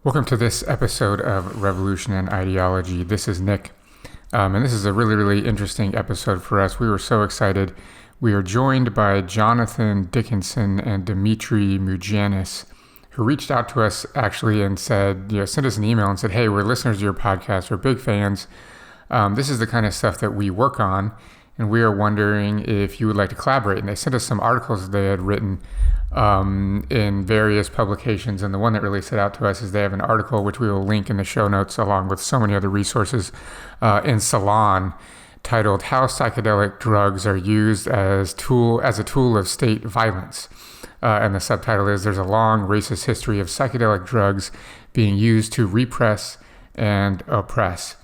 Welcome to this episode of Revolution and Ideology. This is Nick, and this is a really, really interesting episode for us. We were so excited. We are joined by Jonathan Dickinson and Dimitri Mugianis, who reached out to us actually and said, sent us an email and said, hey, we're listeners to your podcast. We're big fans. This is the kind of stuff that we work on, and we are wondering if you would like to collaborate. And they sent us some articles that they had written in various publications. And the one that really stood out to us is they have an article, which we will link in the show notes, along with so many other resources, in Salon, titled "How Psychedelic Drugs Are Used as a Tool of State Violence." And the subtitle is, "There's a long racist history of psychedelic drugs being used to repress and oppress."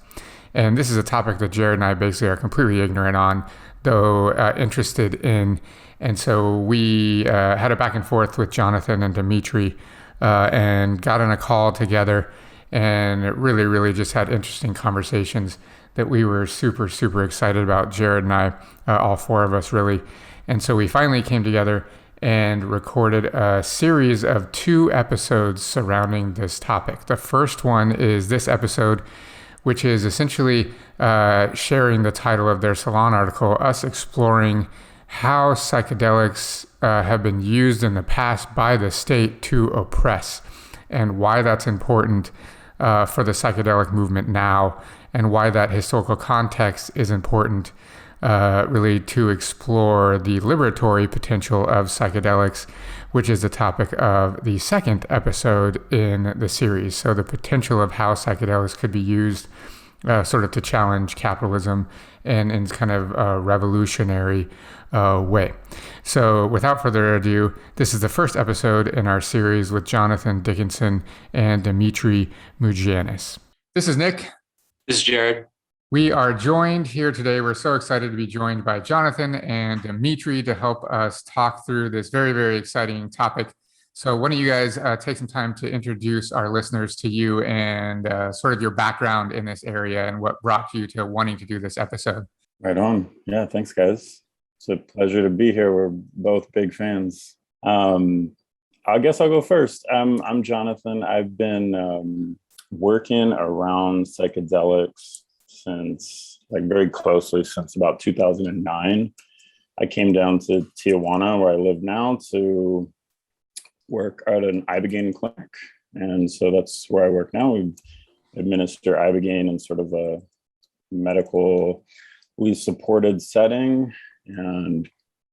And this is a topic that Jared and I basically are completely ignorant on, though interested in. And so we had a back and forth with Jonathan and Dimitri and got on a call together and really, really just had interesting conversations that we were super, super excited about, Jared and I, all four of us really. And so we finally came together and recorded a series of 2 episodes surrounding this topic. The first one is this episode, which is essentially sharing the title of their Salon article, us exploring how psychedelics have been used in the past by the state to oppress, and why that's important for the psychedelic movement now, and why that historical context is important really to explore the liberatory potential of psychedelics, which is the topic of the second episode in the series. So the potential of how psychedelics could be used sort of to challenge capitalism and in kind of a revolutionary way. So without further ado, this is the first episode in our series with Jonathan Dickinson and Dimitri Mugianis. This is Nick. This is Jared. We are joined here today. We're so excited to be joined by Jonathan and Dimitri to help us talk through this very, very exciting topic. So why don't you guys take some time to introduce our listeners to you and sort of your background in this area and what brought you to wanting to do this episode. Right on. Yeah, thanks, guys. It's a pleasure to be here. We're both big fans. I guess I'll go first. I'm Jonathan. I've been working around psychedelics since, very closely since about 2009. I came down to Tijuana, where I live now, to work at an Ibogaine clinic. And so that's where I work now. We administer Ibogaine in sort of a medically supported setting. And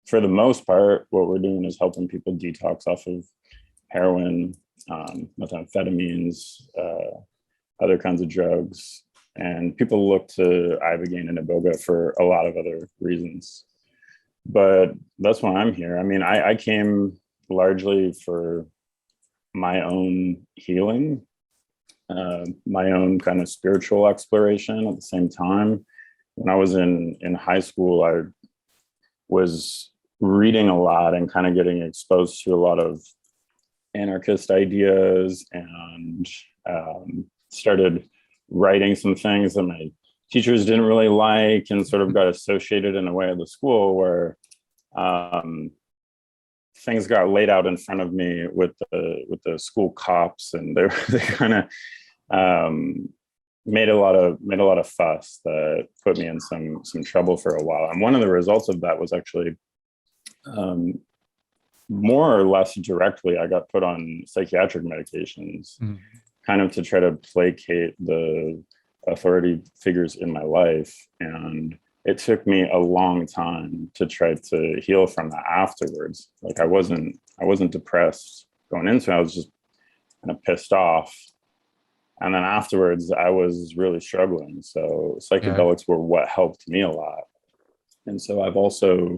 for the most part, what we're doing is helping people detox off of heroin, methamphetamines, other kinds of drugs. And people look to Ibogaine and Iboga for a lot of other reasons. But that's why I'm here. I mean, I came largely for my own healing, my own kind of spiritual exploration at the same time. When I was in high school, I was reading a lot and kind of getting exposed to a lot of anarchist ideas, and started writing some things that my teachers didn't really like, and sort of got associated in a way at the school where things got laid out in front of me with the school cops, and they kind of made a lot of fuss that put me in some trouble for a while. And one of the results of that was actually more or less directly, I got put on psychiatric medications, kind of to try to placate the authority figures in my life. And it took me a long time to try to heal from that afterwards. I wasn't depressed going into it. I was just kind of pissed off. And then afterwards, I was really struggling. So psychedelics were what helped me a lot. And so I've also,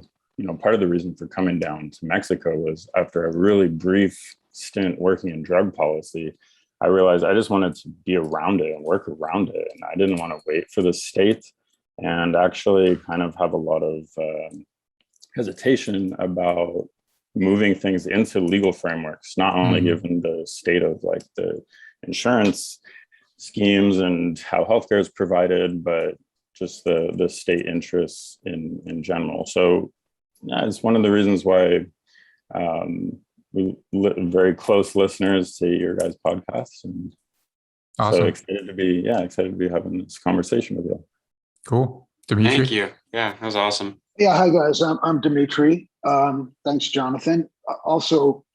part of the reason for coming down to Mexico was after a really brief stint working in drug policy, I realized I just wanted to be around it and work around it. And I didn't want to wait for the state, and actually kind of have a lot of hesitation about moving things into legal frameworks, not only given the state of the insurance schemes and how healthcare is provided, but just the state interests in general. So it's one of the reasons why we very close listeners to your guys' podcast, and So Awesome. excited to be having this conversation with you. Cool. Thank Dimitri? you. Yeah, that was awesome. Yeah, hi guys. I'm Dimitri. Thanks, Jonathan. Also,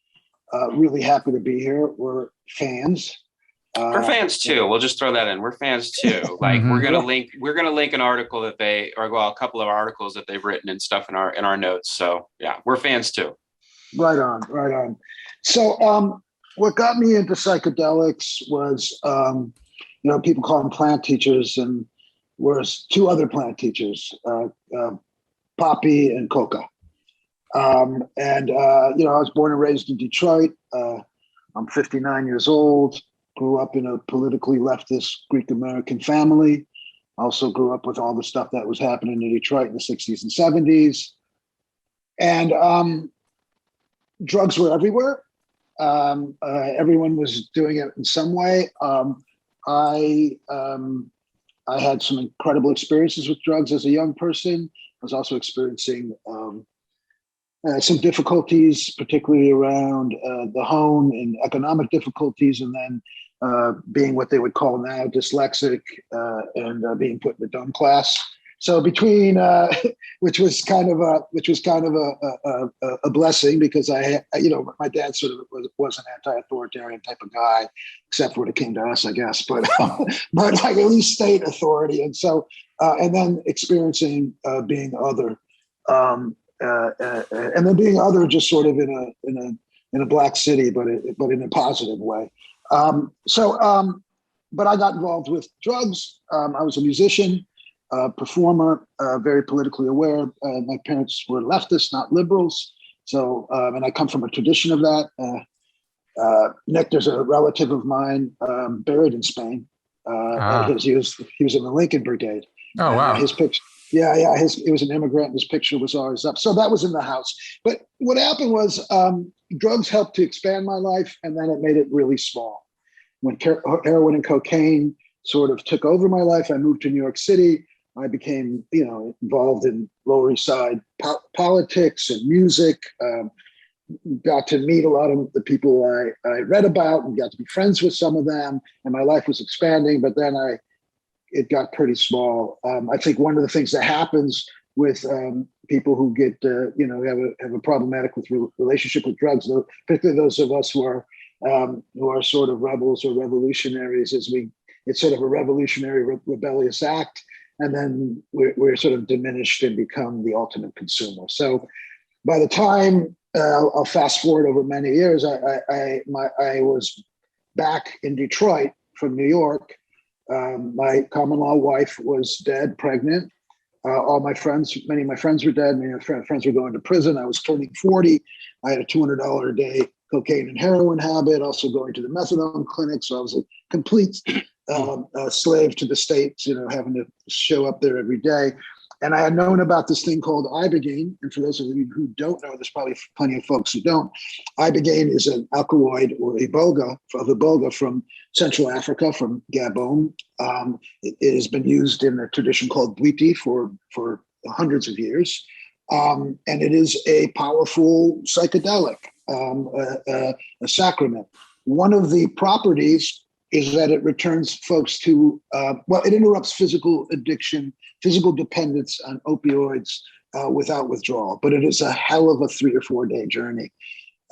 really happy to be here. We're fans. We're fans too. We'll just throw that in. We're fans too. Like Mhm. we're gonna link an article that a couple of articles that they've written and stuff in our notes. So yeah, we're fans too. Right on, right on. So, what got me into psychedelics was, people call them plant teachers, and whereas two other plant teachers, Poppy and Coca. I was born and raised in Detroit. I'm 59 years old. Grew up in a politically leftist Greek American family. Also grew up with all the stuff that was happening in Detroit in the 60s and 70s. And drugs were everywhere. Everyone was doing it in some way. I had some incredible experiences with drugs as a young person. I was also experiencing some difficulties, particularly around the home and economic difficulties, and then being what they would call now dyslexic and being put in a dumb class. So between, which was kind of a blessing, because my dad sort of was an anti-authoritarian type of guy, except when it came to us, I guess, but like at least state authority. And so, and then experiencing being other, and then being other just sort of in a black city, but in a positive way. But I got involved with drugs. I was a musician. Performer, very politically aware. My parents were leftists, not liberals. So, and I come from a tradition of that. Nick, there's a relative of mine buried in Spain. He was in the Lincoln Brigade. Oh, wow. His picture, he was an immigrant. And his picture was always up. So that was in the house. But what happened was drugs helped to expand my life, and then it made it really small. When heroin and cocaine sort of took over my life, I moved to New York City. I became, involved in Lower East Side politics and music. Got to meet a lot of the people I read about, and got to be friends with some of them. And my life was expanding, but then it got pretty small. I think one of the things that happens with people who get, have a problematic relationship with drugs, particularly those of us who are sort of rebels or revolutionaries, it's sort of a revolutionary rebellious act. And then we're sort of diminished and become the ultimate consumer. So by the time I'll fast forward over many years, I was back in Detroit from New York. My common law wife was dead, pregnant. All my friends, many of my friends were dead. Many of my friends were going to prison. I was turning 40. I had a $200 a day cocaine and heroin habit, also going to the methadone clinic. So I was a complete slave to the States, having to show up there every day. And I had known about this thing called ibogaine. And for those of you who don't know, there's probably plenty of folks who don't. Ibogaine is an alkaloid or iboga from Central Africa, from Gabon. It has been used in a tradition called Bwiti for hundreds of years. And it is a powerful psychedelic, a sacrament. One of the properties is that it returns folks to, it interrupts physical addiction, physical dependence on opioids without withdrawal, but it is a hell of a 3 or 4 day journey.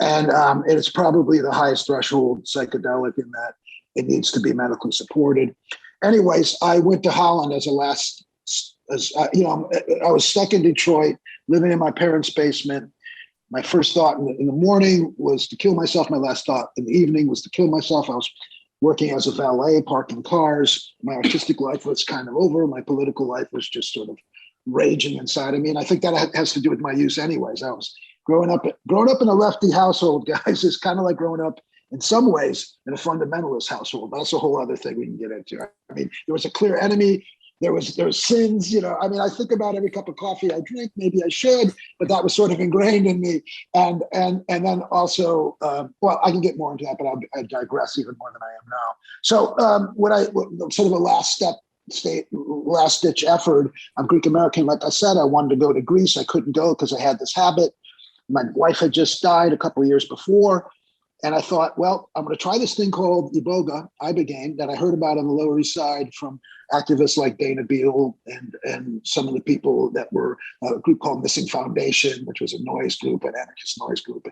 And it's probably the highest threshold psychedelic in that it needs to be medically supported. Anyways, I went to Holland I was stuck in Detroit, living in my parents' basement. My first thought in the morning was to kill myself. My last thought in the evening was to kill myself. I was working as a valet, parking cars. My artistic life was kind of over. My political life was just sort of raging inside of me. And I think that has to do with my youth anyways. I was growing up in a lefty household, guys, is kind of like growing up in some ways in a fundamentalist household. That's a whole other thing we can get into. I mean, there was a clear enemy. There was sins, I think about every cup of coffee I drink, maybe I should, but that was sort of ingrained in me. And then also, I can get more into that, but I digress even more than I am now. So sort of a last ditch effort, I'm Greek American. Like I said, I wanted to go to Greece. I couldn't go because I had this habit. My wife had just died a couple of years before. And I thought, well, I'm going to try this thing called ibogaine, that I heard about on the Lower East Side from activists like Dana Beal and some of the people that were a group called Missing Foundation, which was a noise group, an anarchist noise group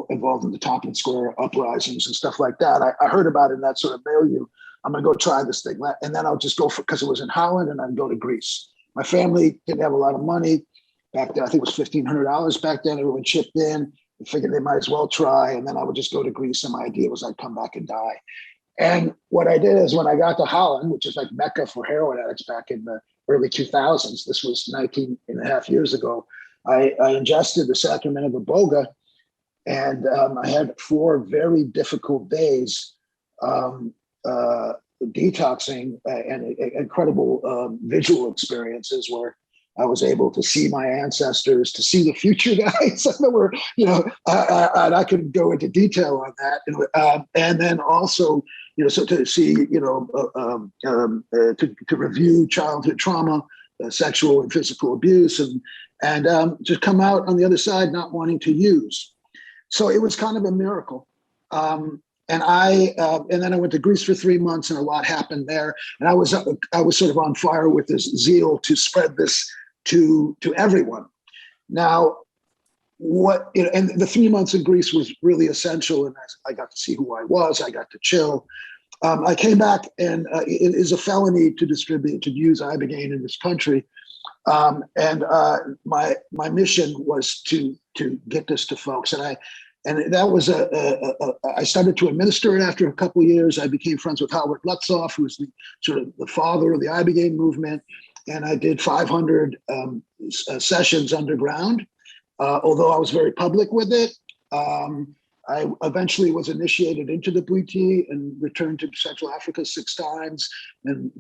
involved in the Tompkins Square uprisings and stuff like that. I heard about it in that sort of milieu. I'm going to go try this thing. And then I'll just go because it was in Holland, and I'd go to Greece. My family didn't have a lot of money back then. I think it was $1,500 back then. Everyone chipped in. I figured they might as well try. And then I would just go to Greece. And my idea was I'd come back and die. And what I did is when I got to Holland, which is like Mecca for heroin addicts back in the early 2000s, this was 19 and a half years ago, I ingested the sacrament of iboga. And I had 4 very difficult days detoxing and incredible visual experiences where I was able to see my ancestors, to see the future guys. I remember, and I could go into detail on that. And then also, so to see, to review childhood trauma, sexual and physical abuse, and just come out on the other side not wanting to use. So it was kind of a miracle. And then I went to Greece for 3 months, and a lot happened there. And I was sort of on fire with this zeal to spread this to everyone. Now, and the 3 months in Greece was really essential, and I got to see who I was. I got to chill. I came back, and it is a felony to use ibogaine in this country. And my mission was to get this to folks, and that was I started to administer it after a couple of years. I became friends with Howard Lutzoff, who's the father of the ibogaine movement, and I did 500 sessions underground. Although I was very public with it, I eventually was initiated into the Bwiti and returned to Central Africa 6 times, and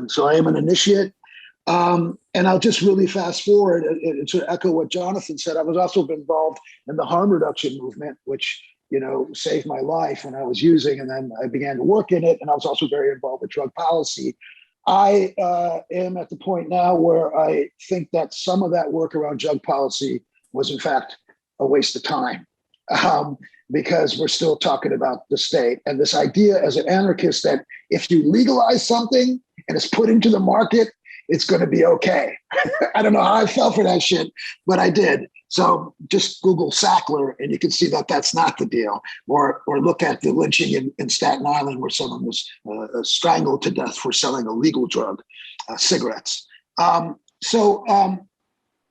so I am an initiate. And I'll just really fast forward and to echo what Jonathan said. I was also involved in the harm reduction movement, which saved my life when I was using, and then I began to work in it. And I was also very involved with drug policy. I am at the point now where I think that some of that work around drug policy was in fact a waste of time, because we're still talking about the state and this idea as an anarchist that if you legalize something and it's put into the market, it's going to be okay. I don't know how I fell for that shit, but I did. So just Google Sackler and you can see that that's not the deal. Or look at the lynching in Staten Island where someone was strangled to death for selling a legal drug, cigarettes. So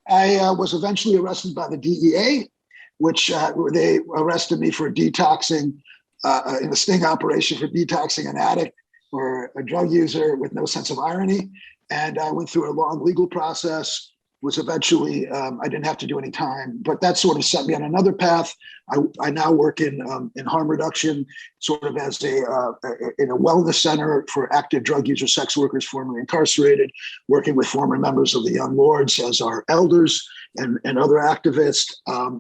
I was eventually arrested by the DEA, which they arrested me for detoxing in a sting operation for detoxing an addict or a drug user with no sense of irony. And I went through a long legal process, was eventually, I didn't have to do any time, but that sort of set me on another path. I now work in harm reduction, sort of as in a wellness center for active drug user sex workers formerly incarcerated, working with former members of the Young Lords as our elders and other activists.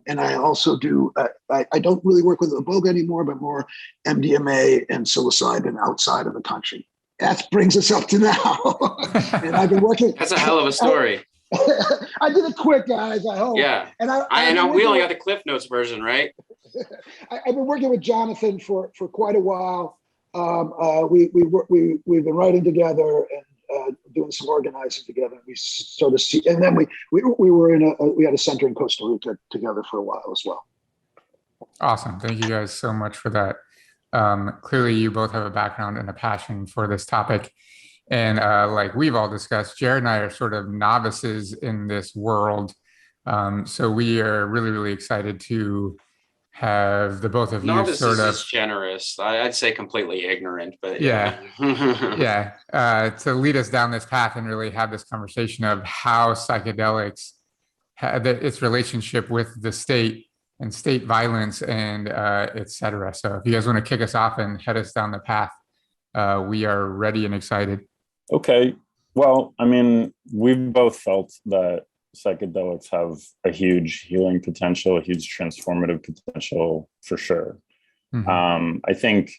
And I also do, I don't really work with iboga anymore, but more MDMA and psilocybin outside of the country. That brings us up to now. And I've been working. That's a hell of a story. I did it quick, guys. I hope. Yeah. We only got the Cliff Notes version, right? I've been working with Jonathan for quite a while. We've been writing together and doing some organizing together. We sort of see, and then we had a center in Costa Rica together for a while as well. Awesome. Thank you guys so much for that. Clearly, you both have a background and a passion for this topic. And like we've all discussed, Jared and I are sort of novices in this world. So we are really, really excited to have the both of you novices sort of is generous. I'd say completely ignorant, but yeah. To lead us down this path and really have this conversation of how psychedelics its relationship with the state and state violence and et cetera. So if you guys want to kick us off and head us down the path, we are ready and excited. Okay. Well, I mean, we've both felt that psychedelics have a huge healing potential, a huge transformative potential for sure. Mm-hmm. I think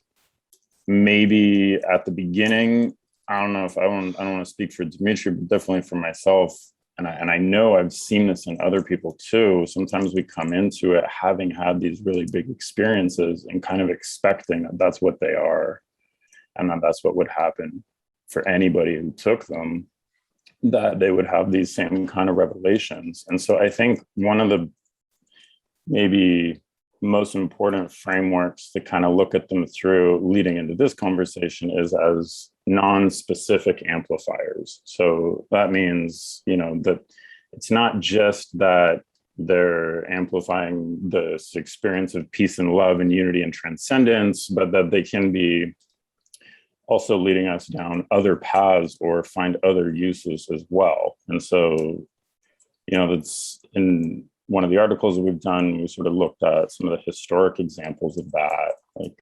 maybe at the beginning, I don't know if I don't want to speak for Dimitri, but definitely for myself, and I know I've seen this in other people too. Sometimes we come into it having had these really big experiences and kind of expecting that that's what they are, and that that's what would happen for anybody who took them, that they would have these same kind of revelations. And so I think one of the maybe most important frameworks to kind of look at them through leading into this conversation is as non-specific amplifiers. So that means, that it's not just that they're amplifying this experience of peace and love and unity and transcendence, but that they can be also leading us down other paths or find other uses as well. And so, that's in one of the articles that we've done, we sort of looked at some of the historic examples of that, like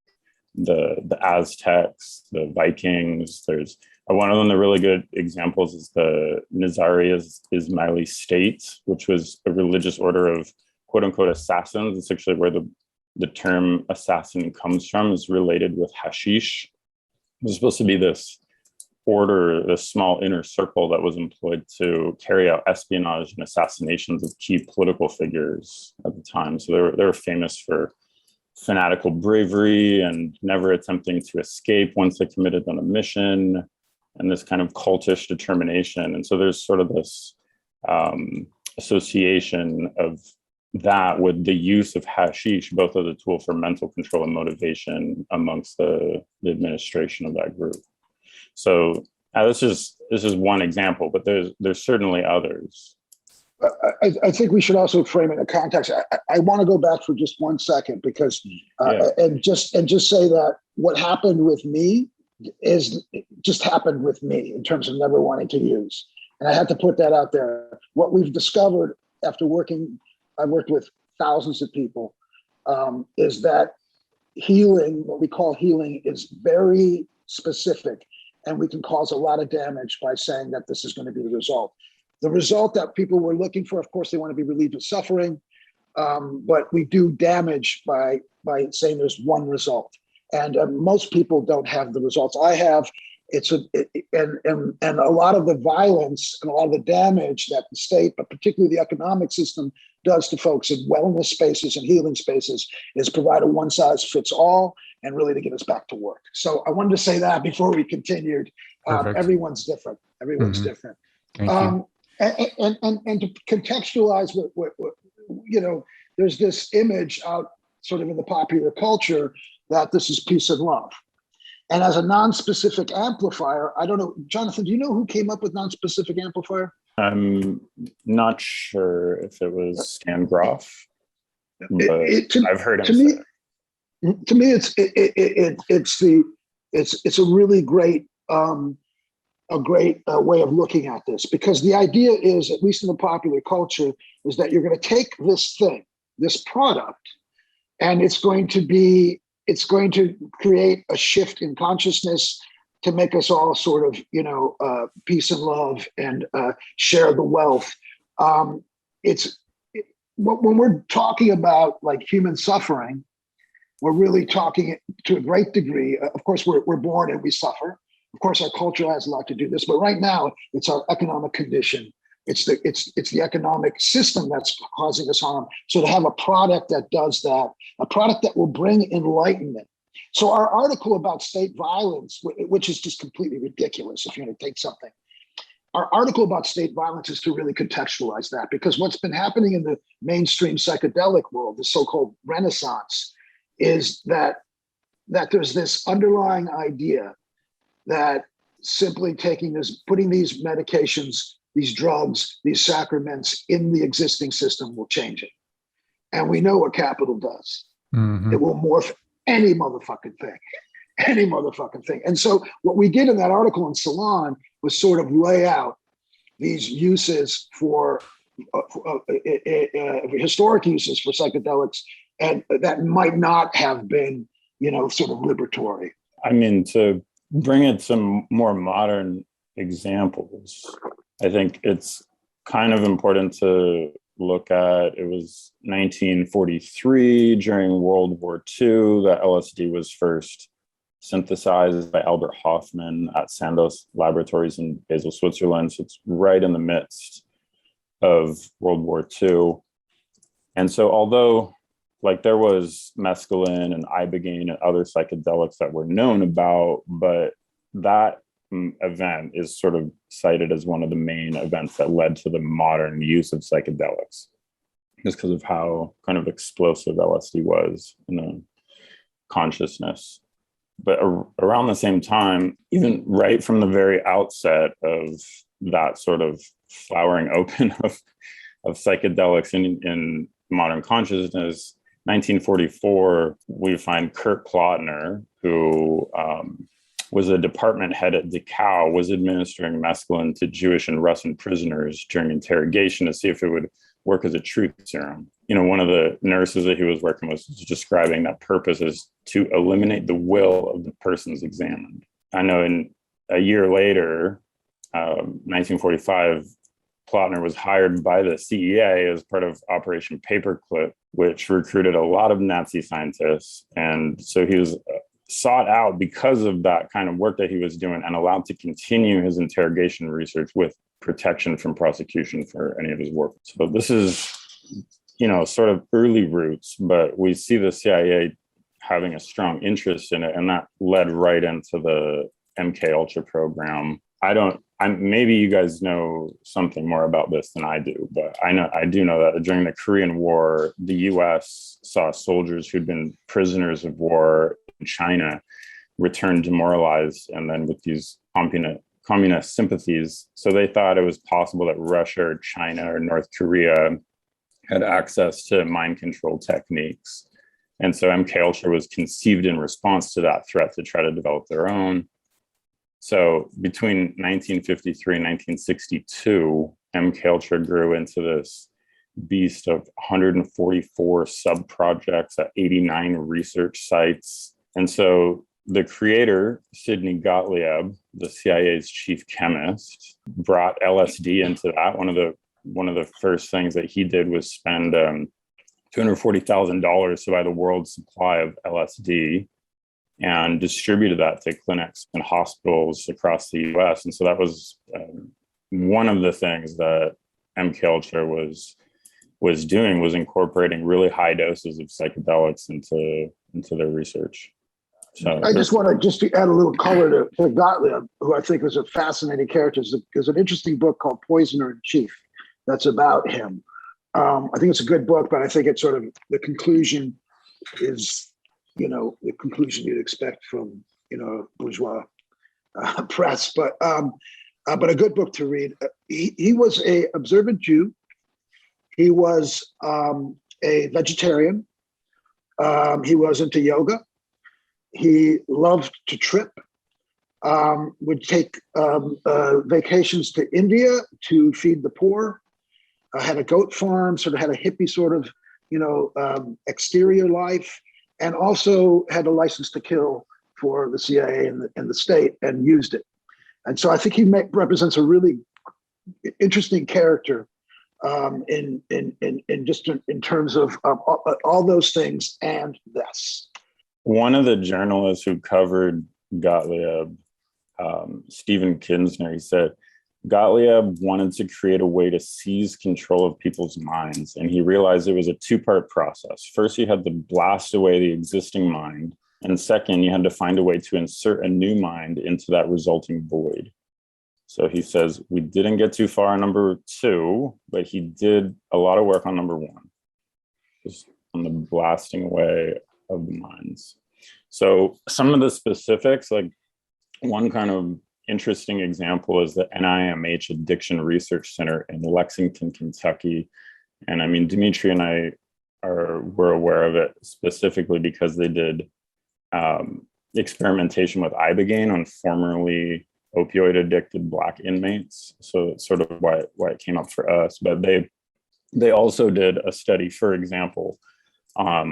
the Aztecs, the Vikings. There's one of them, the really good examples is the Nizari Ismaili state, which was a religious order of quote unquote assassins. It's actually where the term assassin comes from, is related with hashish. It was supposed to be this order, this small inner circle that was employed to carry out espionage and assassinations of key political figures at the time. So they were famous for fanatical bravery and never attempting to escape once they committed on a mission, and this kind of cultish determination. And so there's sort of this association of that with the use of hashish, both as a tool for mental control and motivation amongst the administration of that group. So this is one example, but there's certainly others. I think we should also frame it in context. I want to go back for just 1 second because and just say that what happened with me just happened with me in terms of never wanting to use. And I had to put that out there. What we've discovered after I've worked with thousands of people, is that healing, what we call healing, is very specific, and we can cause a lot of damage by saying that this is going to be the result. The result that people were looking for, of course, they want to be relieved of suffering, but we do damage by saying there's one result. And most people don't have the results I have. And a lot of the violence and a lot of the damage that the state, but particularly the economic system, does to folks in wellness spaces and healing spaces is provide a one size fits all and really to get us back to work. So I wanted to say that before we continued. Everyone's different. Everyone's different. Thank you. And to contextualize what there's this image out sort of in the popular culture that this is peace and love. And as a non-specific amplifier, I don't know, Jonathan, do you know who came up with non-specific amplifier? I'm not sure if it was Stan Groff, but I've heard him say it. To me, it's a really great way of looking at this, because the idea is, at least in the popular culture, is that you're going to take this thing, this product, and it's going to create a shift in consciousness to make us all sort of, peace and love and share the wealth. When we're talking about like human suffering, we're really talking to a great degree. Of course, we're born and we suffer. Of course, our culture has a lot to do this, but right now it's our economic condition. It's the economic system that's causing us harm. So to have a product that does that, a product that will bring enlightenment. So our article about state violence, which is just completely ridiculous if you're going to take something, our article about state violence is to really contextualize that, because what's been happening in the mainstream psychedelic world, the so-called Renaissance, is that there's this underlying idea that simply putting these medications, these drugs, these sacraments in the existing system will change it. And we know what capital does. Mm-hmm. It will morph any motherfucking thing. And so what we did in that article in Salon was sort of lay out these uses for historic uses for psychedelics, and that might not have been, sort of liberatory. I mean, to bring it to more modern examples, I think it's kind of important to look at, it was 1943 during World War II that LSD was first synthesized by Albert Hofmann at Sandoz Laboratories in Basel, Switzerland. So it's right in the midst of World War II. And so although like there was mescaline and ibogaine and other psychedelics that were known about, but that event is sort of cited as one of the main events that led to the modern use of psychedelics, just because of how kind of explosive LSD was in the consciousness. But around the same time, even right from the very outset of that sort of flowering open of psychedelics in modern consciousness, 1944, we find Kurt Plotner, who was a department head at Dachau, was administering mescaline to Jewish and Russian prisoners during interrogation to see if it would work as a truth serum. You know, one of the nurses that he was working with was describing that purpose is to eliminate the will of the persons examined. I know in a year later, 1945, Plotner was hired by the CEA as part of Operation Paperclip, which recruited a lot of Nazi scientists. And so he was sought out because of that kind of work that he was doing and allowed to continue his interrogation research with protection from prosecution for any of his work. So this is, you know, sort of early roots, but we see the CIA having a strong interest in it, and that led right into the MKUltra program. Maybe you guys know something more about this than I do, but I do know that during the Korean War, the US saw soldiers who'd been prisoners of war in China return demoralized, and then with these communist sympathies. So they thought it was possible that Russia or China or North Korea had access to mind control techniques. And so MKUltra was conceived in response to that threat to try to develop their own. So between 1953 and 1962, MKUltra grew into this beast of 144 sub-projects at 89 research sites. And so the creator, Sidney Gottlieb, the CIA's chief chemist, brought LSD into that. One of the first things that he did was spend $240,000 to buy the world's supply of LSD and distributed that to clinics and hospitals across the US. And so that was one of the things that MKUltra was doing, was incorporating really high doses of psychedelics into their research. So I just want to add a little color to Gottlieb, who I think was a fascinating character. There's an interesting book called Poisoner in Chief that's about him. I think it's a good book, but I think it's sort of, the conclusion is, you know, the conclusion you'd expect from, you know, bourgeois press, but a good book to read. He was a observant Jew. He was a vegetarian. He was into yoga. He loved to trip, would take vacations to India to feed the poor, had a goat farm, sort of had a hippie sort of, you know, exterior life, and also had a license to kill for the CIA and the state, and used it. And so I think he represents a really interesting character in terms of all those things and this. One of the journalists who covered Gottlieb, Stephen Kinsner, he said, Gottlieb wanted to create a way to seize control of people's minds, and he realized it was a two-part process. First, you had to blast away the existing mind, and second, you had to find a way to insert a new mind into that resulting void. So he says, we didn't get too far on number 2, but he did a lot of work on number 1, just on the blasting away of the minds. So some of the specifics, like one kind of interesting example is the NIMH Addiction Research Center in Lexington, Kentucky. And I mean, Dimitri and I were aware of it specifically because they did experimentation with ibogaine on formerly opioid addicted Black inmates. So it's sort of why it came up for us. But they also did a study, for example,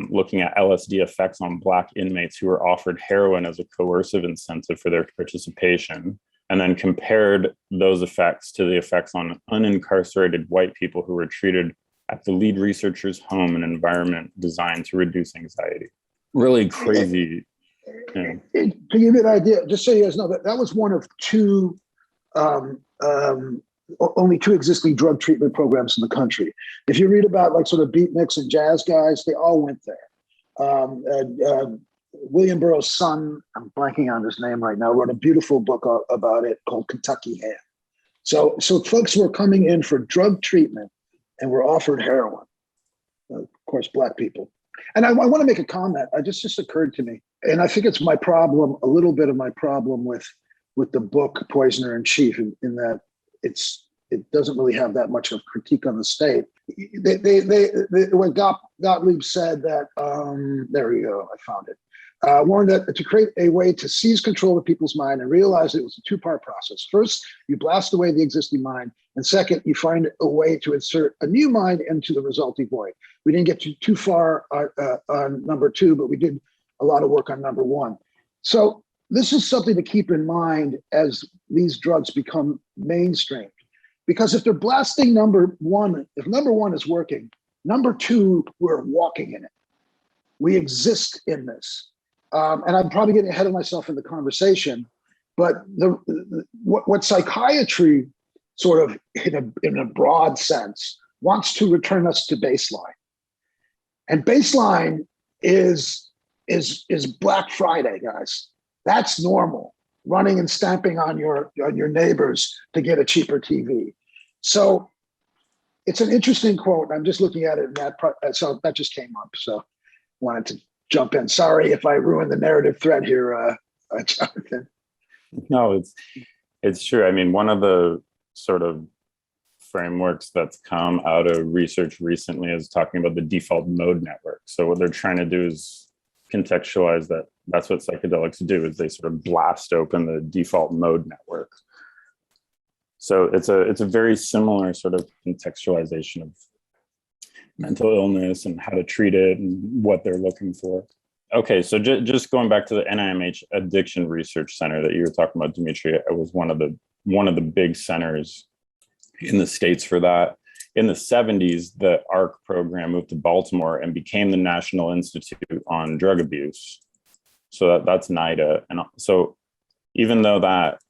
looking at LSD effects on Black inmates who were offered heroin as a coercive incentive for their participation, and then compared those effects to the effects on unincarcerated white people who were treated at the lead researcher's home, an environment designed to reduce anxiety. Really crazy. Yeah. To give you an idea, just so you guys know, that was one of 2 only two existing drug treatment programs in the country. If you read about like sort of beatniks and jazz guys, they all went there. William Burroughs' son, I'm blanking on his name right now, wrote a beautiful book about it called Kentucky Ham. So folks were coming in for drug treatment and were offered heroin. Of course, Black people. And I want to make a comment. It just occurred to me, and I think it's my problem, a little bit of my problem with the book Poisoner in Chief, in that it doesn't really have that much of critique on the state. When Gottlieb said that, there you go, I found it. Warned that to create a way to seize control of people's mind and realize it was a two-part process. First, you blast away the existing mind, and second, you find a way to insert a new mind into the resulting void. We didn't get too far on number two, but we did a lot of work on number one. So this is something to keep in mind as these drugs become mainstream. Because if they're blasting number one, if number one is working, number two, we're walking in it. We exist in this. And I'm probably getting ahead of myself in the conversation, but what psychiatry sort of in a broad sense wants to return us to baseline. And baseline is Black Friday, guys. That's normal. Running and stamping on your neighbors to get a cheaper TV. So it's an interesting quote. I'm just looking at it, and so that just came up. So wanted to jump in. Sorry if I ruined the narrative thread here, Jonathan. No, it's true. I mean, one of the sort of frameworks that's come out of research recently is talking about the default mode network. So what they're trying to do is contextualize that. That's what psychedelics do, is they sort of blast open the default mode network. So it's a very similar sort of contextualization of mental illness and how to treat it and what they're looking for. Okay, so just going back to the NIMH Addiction Research Center that you were talking about, Dimitri, it was one of the big centers in the States for that. In the 70s, the ARC program moved to Baltimore and became the National Institute on Drug Abuse. So that's NIDA. And so even though that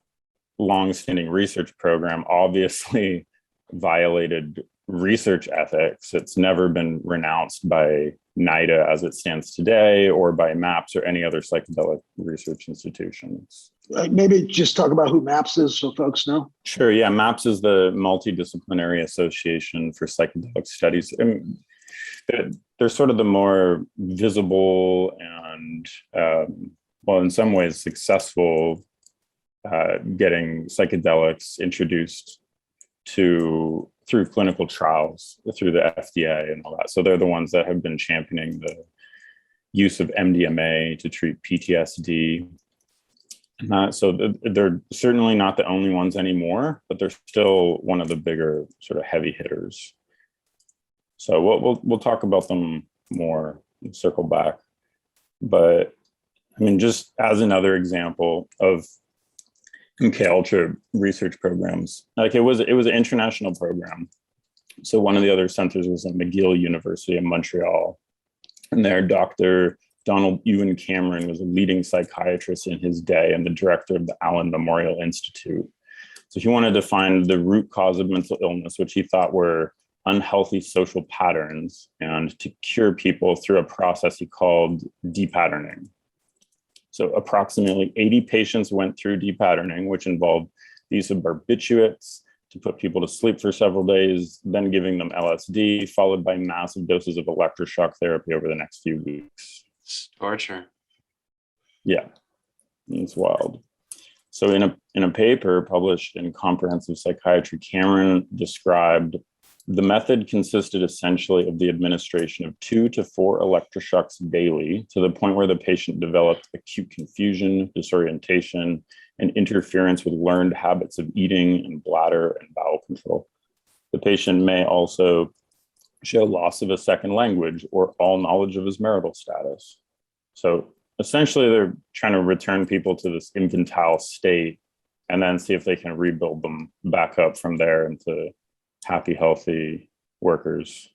long-standing research program obviously violated research ethics, it's never been renounced by NIDA as it stands today, or by MAPS or any other psychedelic research institutions. Maybe just talk about who MAPS is so folks know. Sure, yeah, MAPS is the Multidisciplinary Association for Psychedelic Studies. And they're sort of the more visible and, well, in some ways successful getting psychedelics introduced through clinical trials, through the FDA and all that. So they're the ones that have been championing the use of MDMA to treat PTSD. So they're certainly not the only ones anymore, but they're still one of the bigger sort of heavy hitters. So we'll talk about them more and circle back. But I mean, just as another example of MKUltra research programs, like it was an international program. So one of the other centers was at McGill University in Montreal, and there Dr. Donald Ewan Cameron was a leading psychiatrist in his day and the director of the Allen Memorial Institute. So he wanted to find the root cause of mental illness, which he thought were unhealthy social patterns, and to cure people through a process he called depatterning. So approximately 80 patients went through depatterning, which involved the use of barbiturates to put people to sleep for several days, then giving them LSD, followed by massive doses of electroshock therapy over the next few weeks. It's torture. Yeah, it's wild. So in a paper published in Comprehensive Psychiatry, Cameron described the method consisted essentially of the administration of 2 to 4 electroshocks daily, to the point where the patient developed acute confusion, disorientation, and interference with learned habits of eating and bladder and bowel control. The patient may also show loss of a second language or all knowledge of his marital status. So essentially, they're trying to return people to this infantile state and then see if they can rebuild them back up from there into happy, healthy workers.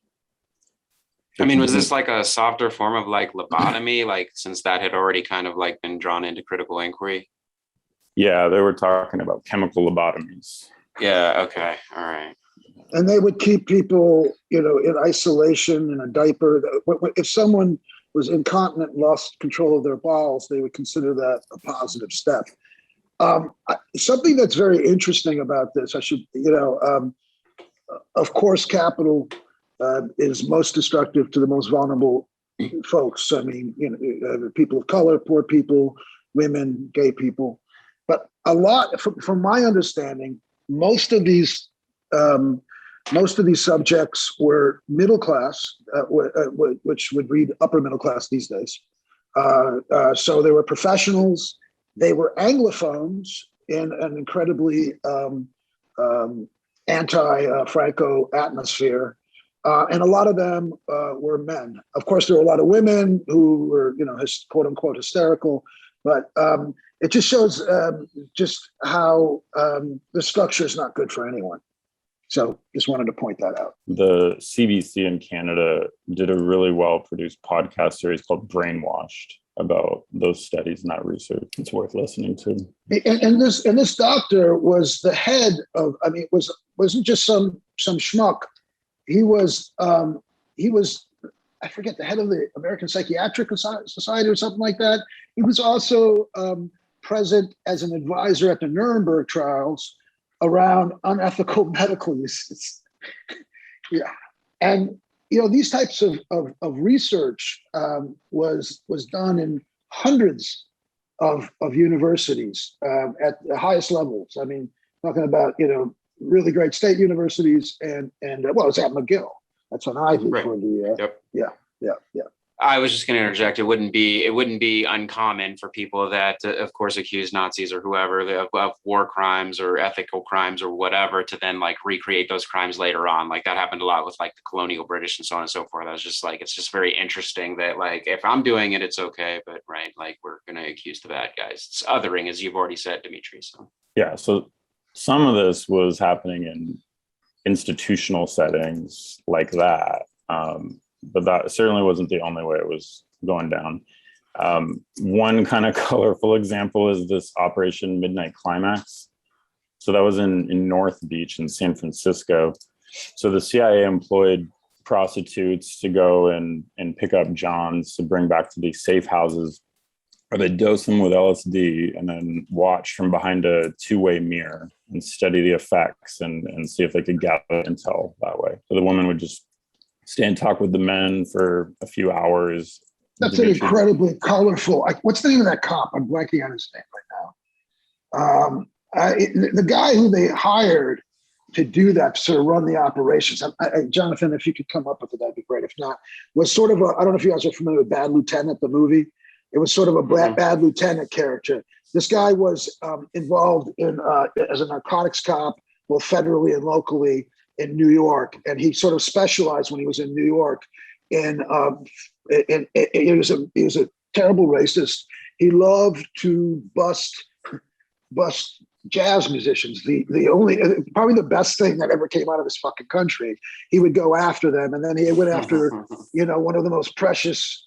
I mean, was this like a softer form of like lobotomy, like since that had already kind of like been drawn into critical inquiry? Yeah, they were talking about chemical lobotomies. Yeah. Okay. All right. And they would keep people, in isolation in a diaper. If someone was incontinent and lost control of their bowels, they would consider that a positive step. Something that's very interesting about this, of course, capital is most destructive to the most vulnerable folks. I mean, people of color, poor people, women, gay people. But a lot, from my understanding, most of these subjects were middle class, which would read upper middle class these days. So they were professionals. They were Anglophones in an incredibly anti-Franco atmosphere. And a lot of them were men. Of course, there were a lot of women who were, quote unquote hysterical, but it just shows just how the structure is not good for anyone. So just wanted to point that out. The CBC in Canada did a really well-produced podcast series called Brainwashed about those studies and that research. It's worth listening to. And this doctor was the head of, wasn't just some schmuck. He was, I forget, the head of the American Psychiatric Society or something like that. He was also present as an advisor at the Nuremberg trials around unethical medical uses. Yeah. And, these types of research was done in hundreds of universities at the highest levels. I mean, talking about, really great state universities and it was at McGill. That's an Ivy right. For the, yep. Yeah. I was just going to interject. It wouldn't be uncommon for people that, of course, accuse Nazis or whoever of war crimes or ethical crimes or whatever to then like recreate those crimes later on. Like that happened a lot with like the colonial British and so on and so forth. I was just like, it's just very interesting that like if I'm doing it, it's okay, but right, like we're going to accuse the bad guys. It's othering, as you've already said, Dimitri. So yeah, so some of this was happening in institutional settings like that. But that certainly wasn't the only way it was going down. One kind of colorful example is this Operation Midnight Climax. So that was in North Beach in San Francisco. So the CIA employed prostitutes to go and pick up Johns to bring back to these safe houses, or they dose them with LSD and then watch from behind a two-way mirror and study the effects and see if they could gather intel that way. So the woman would just stay and talk with the men for a few hours. That's an incredibly colorful. What's the name of that cop? I'm blanking on his name right now. The guy who they hired to do that, to sort of run the operations. Jonathan, if you could come up with it, that'd be great. If not, was sort of I don't know if you guys are familiar with Bad Lieutenant, the movie. It was sort of a bad lieutenant character. This guy was involved in as a narcotics cop, both federally and locally, in New York, and he sort of specialized when he was in New York in he was a terrible racist. He loved to bust jazz musicians. The only probably the best thing that ever came out of this fucking country. He would go after them, and then he went after one of the most precious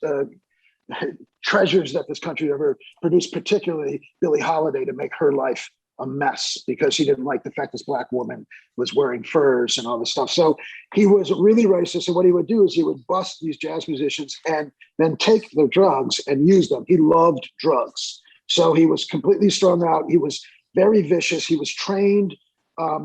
treasures that this country ever produced, particularly Billie Holiday, to make her life a mess because she didn't like the fact this black woman was wearing furs and all this stuff. So he was really racist. And what he would do is he would bust these jazz musicians and then take their drugs and use them. He loved drugs. So he was completely strung out. He was very vicious. He was trained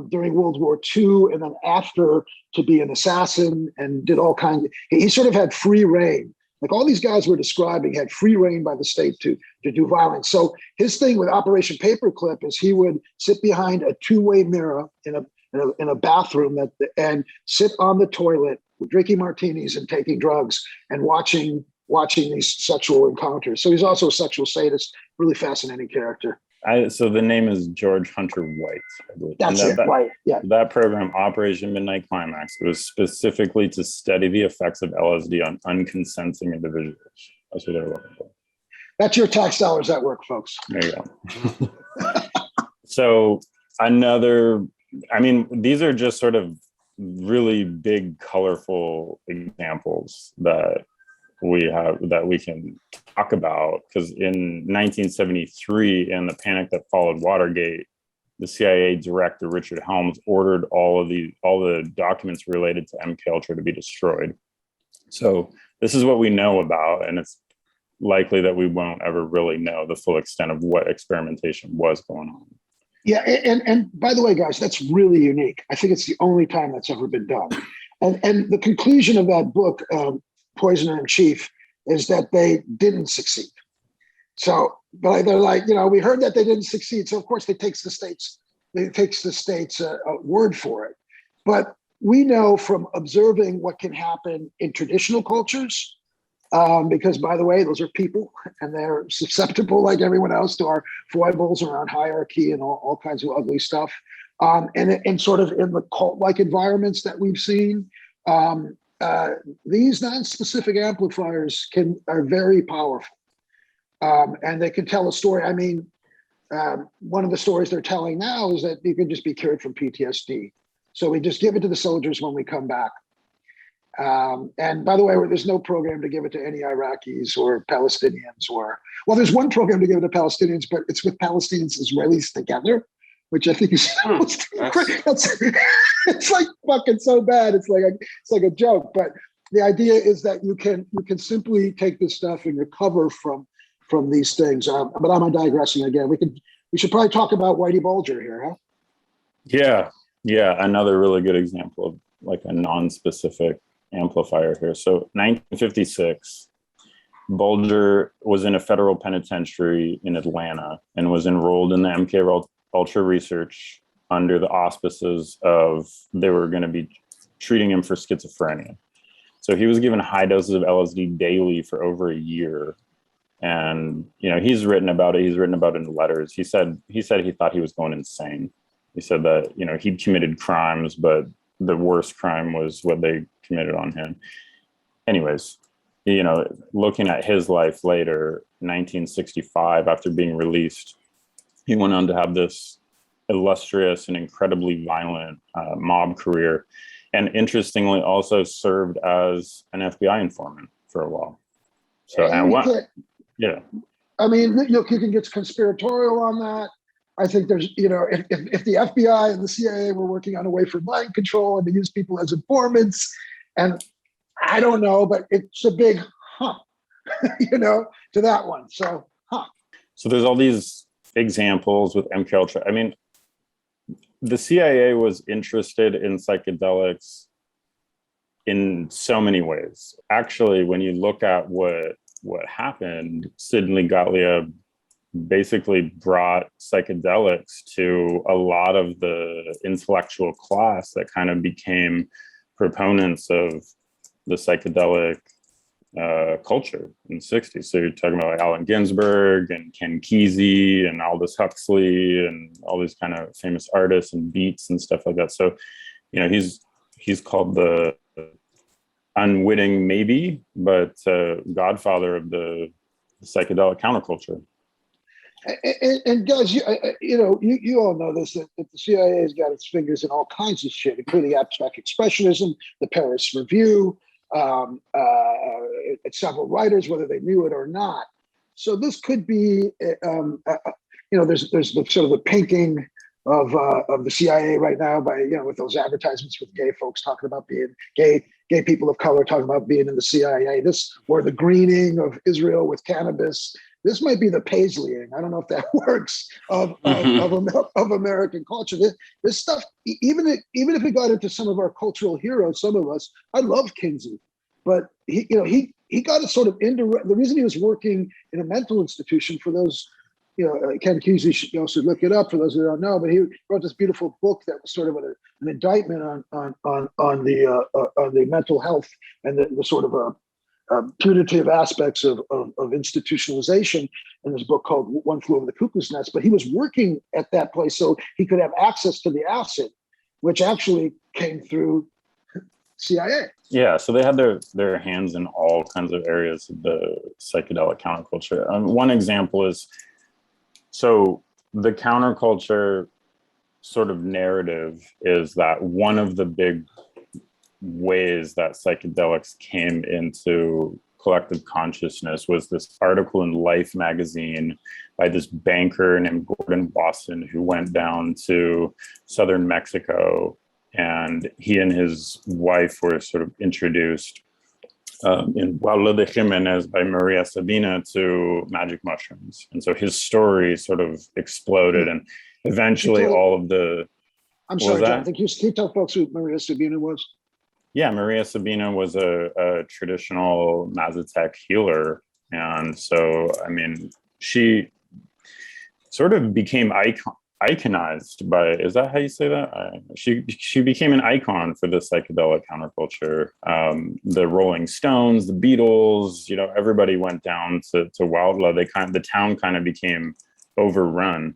during World War II and then after to be an assassin and did all kinds of, he sort of had free reign. Like all these guys we're describing had free reign by the state to do violence. So his thing with Operation Paperclip is he would sit behind a two-way mirror in a bathroom and sit on the toilet drinking martinis and taking drugs and watching these sexual encounters. So he's also a sexual sadist, really fascinating character. So the name is George Hunter White, I believe. That's it, right? Yeah. That program, Operation Midnight Climax, was specifically to study the effects of LSD on unconsenting individuals. That's what they were looking for. That's your tax dollars at work, folks. There you go. So these are just sort of really big, colorful examples that we can talk about, because in 1973, in the panic that followed Watergate, the CIA director, Richard Helms, ordered all the documents related to MKUltra to be destroyed. So this is what we know about, and it's likely that we won't ever really know the full extent of what experimentation was going on. Yeah, and by the way, guys, that's really unique. I think it's the only time that's ever been done. And the conclusion of that book, Poisoner in Chief, is that they didn't succeed. So, but they're like, we heard that they didn't succeed. So of course, they takes the state's word for it. But we know from observing what can happen in traditional cultures, because by the way, those are people and they're susceptible like everyone else to our foibles around hierarchy and all kinds of ugly stuff. And sort of in the cult-like environments that we've seen, these non-specific amplifiers are very powerful. And they can tell a story. I mean, one of the stories they're telling now is that you can just be cured from PTSD. So we just give it to the soldiers when we come back. And by the way, there's no program to give it to any Iraqis or Palestinians well, there's one program to give it to Palestinians, but it's with Palestinians and Israelis together, which I think is it's like fucking so bad. It's like a joke. But the idea is that you can simply take this stuff and recover from these things. But I'm digressing again. We should probably talk about Whitey Bulger here, huh? Yeah. Another really good example of like a non-specific amplifier here. So 1956, Bulger was in a federal penitentiary in Atlanta and was enrolled in the MKUltra research under the auspices of they were going to be treating him for schizophrenia. So he was given high doses of LSD daily for over a year. And, he's written about it. He's written about it in letters. He said he thought he was going insane. He said that, he'd committed crimes, but the worst crime was what they committed on him. Anyways, looking at his life later, 1965, after being released, he went on to have this illustrious and incredibly violent mob career. And interestingly, also served as an FBI informant for a while. So, yeah. I mean, you can get conspiratorial on that. I think there's, if the FBI and the CIA were working on a way for mind control and to use people as informants, and I don't know, but it's a big to that one. So, So there's all these examples with MKUltra. I mean, the CIA was interested in psychedelics in so many ways. Actually, when you look at what happened, Sidney Gottlieb basically brought psychedelics to a lot of the intellectual class that kind of became proponents of the psychedelic culture in the 60s. So you're talking about like Allen Ginsberg and Ken Kesey and Aldous Huxley and all these kind of famous artists and beats and stuff like that. So, he's called the unwitting maybe, but godfather of the psychedelic counterculture. And guys, you all know this, that the CIA has got its fingers in all kinds of shit, including abstract expressionism, the Paris Review, several writers, whether they knew it or not. So this could be, there's the sort of the pinking of the CIA right now by, with those advertisements with gay folks talking about being gay people of color talking about being in the CIA. Or the greening of Israel with cannabis. This might be the Paisleying. I don't know if that works of American culture. This stuff, even if it got into some of our cultural heroes, some of us, I love Kinsey, but he got it sort of indirect. The reason he was working in a mental institution, for those, Ken Kesey should look it up for those who don't know, but he wrote this beautiful book that was sort of an indictment on the mental health and the sort of punitive aspects of institutionalization in this book called One Flew Over the Cuckoo's Nest. But he was working at that place so he could have access to the acid, which actually came through CIA. Yeah, so they had their hands in all kinds of areas of the psychedelic counterculture. One example is, so the counterculture sort of narrative is that one of the big ways that psychedelics came into collective consciousness was this article in Life magazine by this banker named Gordon Wasson, who went down to southern Mexico, and he and his wife were sort of introduced in Pablo de Jimenez by Maria Sabina to magic mushrooms. And so his story sort of exploded, and eventually all of the... I'm sorry, John, can you tell folks who Maria Sabina was? Yeah, Maria Sabina was a traditional Mazatec healer. And so, I mean, she sort of became iconized by, is that how you say that? She became an icon for the psychedelic counterculture. The Rolling Stones, the Beatles, you know, everybody went down to Wildla. The town kind of became overrun.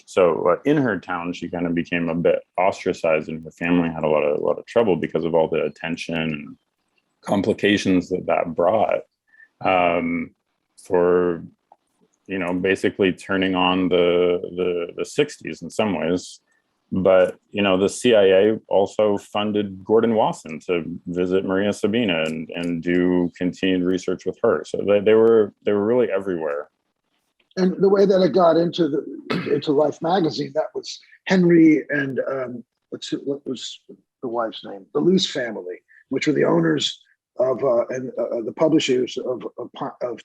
So in her town, she kind of became a bit ostracized, and her family had a lot of trouble because of all the attention and complications that brought for, you know, basically turning on the 60s in some ways. But, you know, the CIA also funded Gordon Wasson to visit Maria Sabina and do continued research with her. So they were really everywhere. And the way that it got into Life magazine, that was Henry and what was the wife's name? The Luce family, which were the owners of the publishers of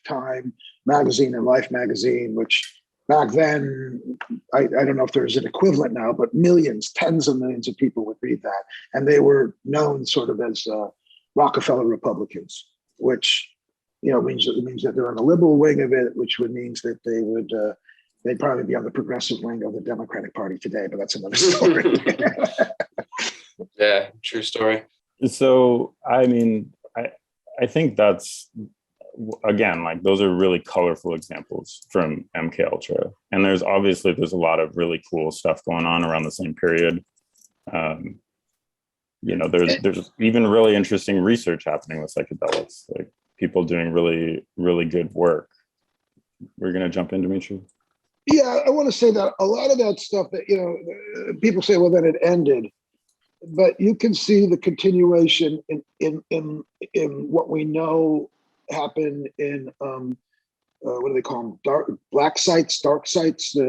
Time magazine and Life magazine, which back then, I don't know if there's an equivalent now, but millions, tens of millions of people would read that. And they were known sort of as Rockefeller Republicans, which, you know, means that they're on the liberal wing of it, which would means that they'd probably be on the progressive wing of the Democratic Party today, but that's another story. Yeah, true story. So, I mean, I think that's, again, like those are really colorful examples from MKUltra. And there's a lot of really cool stuff going on around the same period. You know, there's even really interesting research happening with psychedelics, like people doing really, really good work. We're going to jump in, Dimitri? Yeah, I want to say that a lot of that stuff that, you know, people say, well, then it ended. But you can see the continuation in what we know happened in, what do they call them? Dark sites. What's the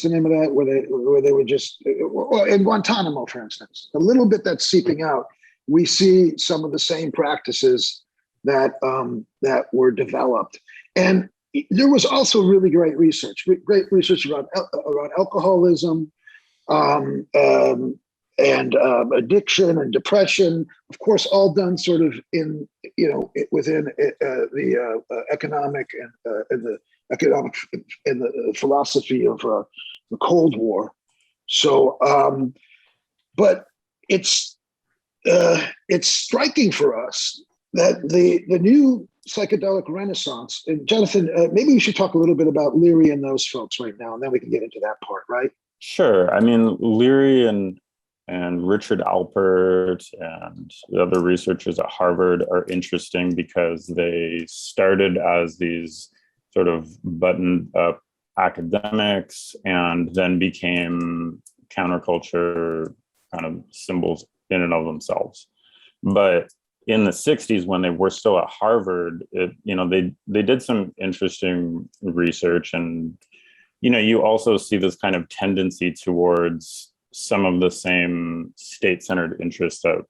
name of that? Where they were just, well, in Guantanamo, for instance, a little bit that's seeping out. We see some of the same practices that were developed, and there was also really great research around alcoholism, and addiction and depression. Of course, all done sort of in, you know, within the economic and the philosophy of the Cold War. So, but it's striking for us that the new psychedelic renaissance, and Jonathan, maybe you should talk a little bit about Leary and those folks right now, and then we can get into that part, right? Sure. I mean, Leary and Richard Alpert and the other researchers at Harvard are interesting because they started as these sort of buttoned up academics and then became counterculture kind of symbols in and of themselves. But in the 60s, when they were still at Harvard, they did some interesting research, and you also see this kind of tendency towards some of the same state-centered interests that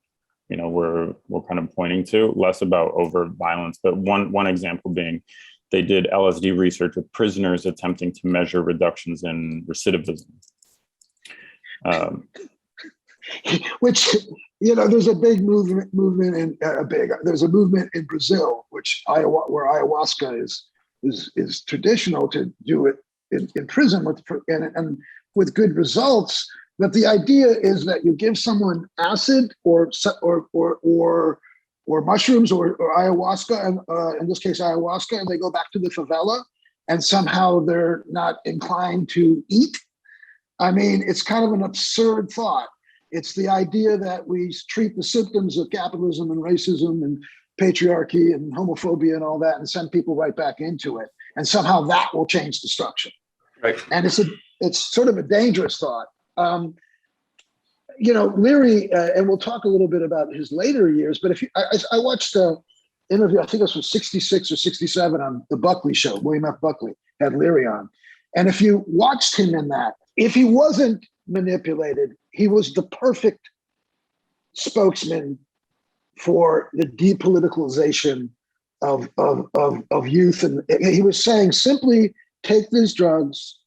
we're kind of pointing to, less about overt violence. But one example being, they did LSD research with prisoners attempting to measure reductions in recidivism. Which, there's a big movement in there's a movement in Brazil, where ayahuasca is traditional to do it in prison and with good results. But the idea is that you give someone acid or mushrooms or ayahuasca, and in this case ayahuasca, and they go back to the favela, and somehow they're not inclined to eat. I mean, it's kind of an absurd thought. It's the idea that we treat the symptoms of capitalism and racism and patriarchy and homophobia and all that, and send people right back into it, and somehow that will change the structure. Right. And it's sort of a dangerous thought. Leary, and we'll talk a little bit about his later years, but I watched interview, I think this was 66 or 67 on the Buckley show. William F. Buckley had Leary on. And if you watched him in that, if he wasn't manipulated, he was the perfect spokesman for the depoliticalization of youth. And he was saying, simply take these drugs,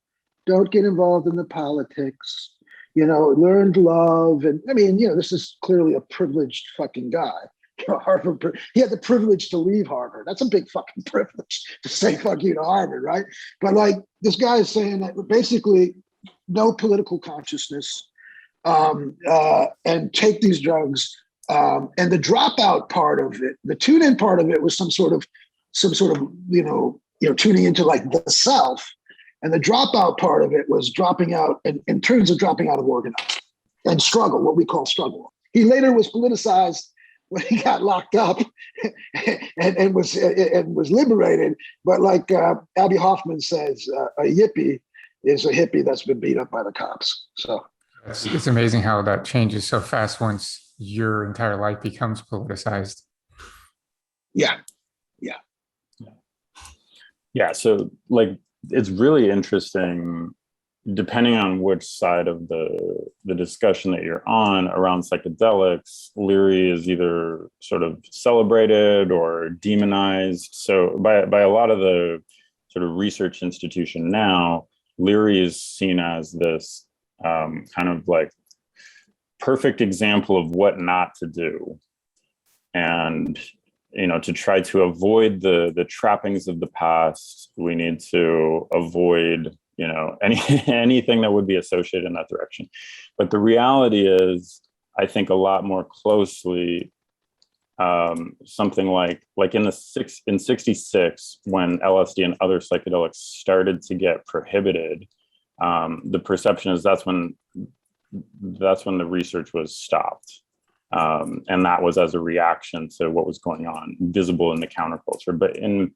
don't get involved in the politics, learn to love. And I mean, this is clearly a privileged fucking guy. Harvard, he had the privilege to leave Harvard. That's a big fucking privilege to say fuck you to Harvard, right? But like this guy is saying that basically no political consciousness, and take these drugs. And the dropout part of it, the tune-in part of it was some sort of tuning into like the self. And the dropout part of it was dropping out in terms of dropping out of organizing and struggle, what we call struggle. He later was politicized when he got locked up and was liberated. But like Abby Hoffman says, a yippie is a hippie that's been beat up by the cops. So it's amazing how that changes so fast once your entire life becomes politicized. Yeah. So like, it's really interesting, depending on which side of the discussion that you're on around psychedelics. Leary is either sort of celebrated or demonized. So by a lot of the sort of research institution now, Leary is seen as this kind of like perfect example of what not to do. And to try to avoid the trappings of the past, we need to avoid, anything that would be associated in that direction. But the reality is, I think a lot more closely, something like in 66, when LSD and other psychedelics started to get prohibited, the perception is that's when the research was stopped. And that was as a reaction to what was going on, visible in the counterculture, but in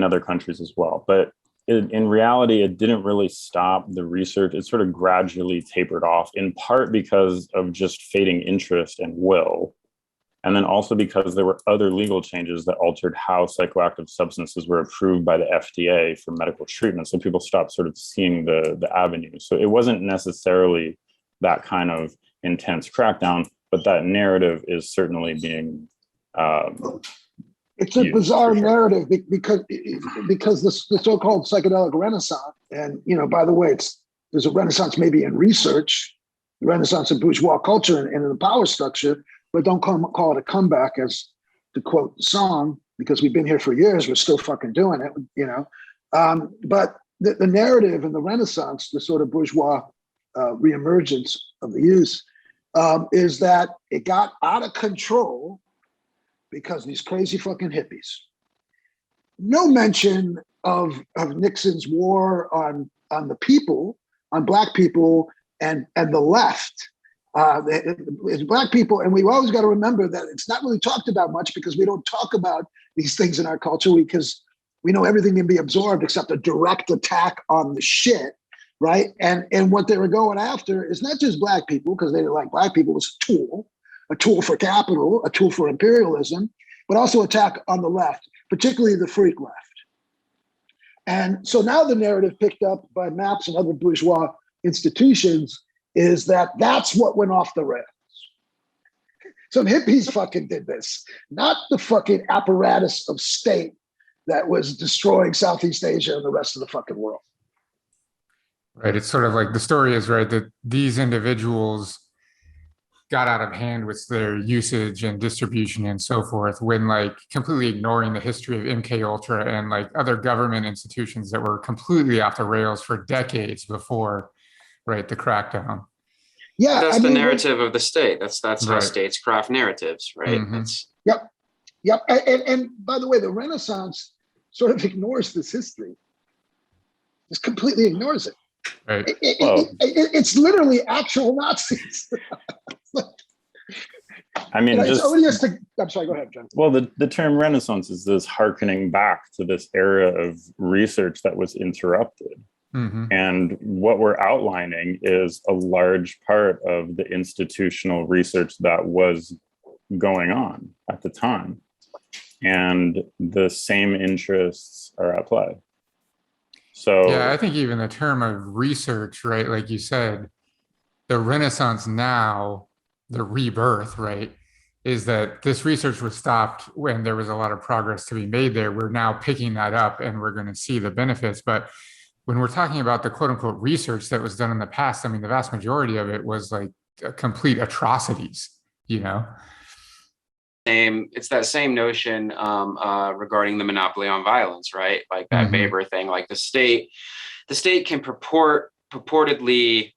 other countries as well. But in reality, it didn't really stop the research. It sort of gradually tapered off, in part because of just fading interest and will. And then also because there were other legal changes that altered how psychoactive substances were approved by the FDA for medical treatment. So people stopped sort of seeing the avenue. So it wasn't necessarily that kind of intense crackdown, but that narrative is certainly being it's a bizarre narrative because the so-called psychedelic renaissance, and by the way, there's a renaissance maybe in research, the renaissance of bourgeois culture and in the power structure, but don't call it a comeback, as to quote the song, because we've been here for years, we're still fucking doing it, but the narrative in the renaissance, the sort of bourgeois reemergence of the use, is that it got out of control because these crazy fucking hippies. No mention of Nixon's war on the people, on Black people and the left. It's Black people, and we've always got to remember that it's not really talked about much because we don't talk about these things in our culture because we know everything can be absorbed except a direct attack on the shit. Right. And what they were going after is not just Black people, because they didn't like Black people, was a tool for capital, a tool for imperialism, but also attack on the left, particularly the freak left. And so now the narrative picked up by MAPS and other bourgeois institutions is that that's what went off the rails. Some hippies fucking did this, not the fucking apparatus of state that was destroying Southeast Asia and the rest of the fucking world. Right. It's sort of like the story is, right, that these individuals got out of hand with their usage and distribution and so forth, when like completely ignoring the history of MKUltra and like other government institutions that were completely off the rails for decades before, right, the crackdown. Yeah, that's the narrative of the state. That's how right. States craft narratives, right? Mm-hmm. Yep. And by the way, the Renaissance sort of ignores this history. Just completely ignores it. Right. It's literally actual Nazis. I mean, I'm sorry, go ahead, John. Well, the term Renaissance is this hearkening back to this era of research that was interrupted. Mm-hmm. And what we're outlining is a large part of the institutional research that was going on at the time. and the same interests are at play. So yeah, I think even the term of research, right? Like you said, the Renaissance now, the rebirth, right, is that this research was stopped when there was a lot of progress to be made there. We're now picking that up and we're going to see the benefits. But when we're talking about the quote unquote research that was done in the past, I mean, the vast majority of it was like complete atrocities, you know? It's that same notion regarding the monopoly on violence, right? Like that Weber thing, like the state can purportedly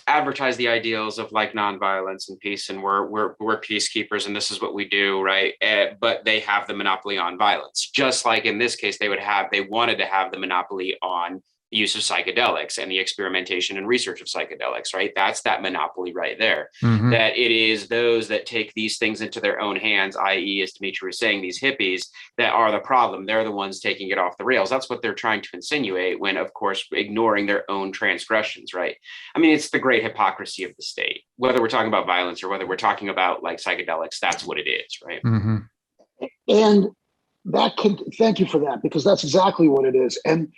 advertise the ideals of like nonviolence and peace, and we're peacekeepers, and this is what we do, right? But they have the monopoly on violence. Just like in this case, they wanted to have the monopoly on the use of psychedelics and the experimentation and research of psychedelics, right? That's that monopoly right there. That it is those that take these things into their own hands, i.e., as Dimitri was saying, these hippies, that are the problem. They're the ones taking it off the rails. That's what they're trying to insinuate when, of course, ignoring their own transgressions, right? I mean, it's the great hypocrisy of the state. Whether we're talking about violence or whether we're talking about like psychedelics, that's what it is, right? And that could, thank you for that, because that's exactly what it is. And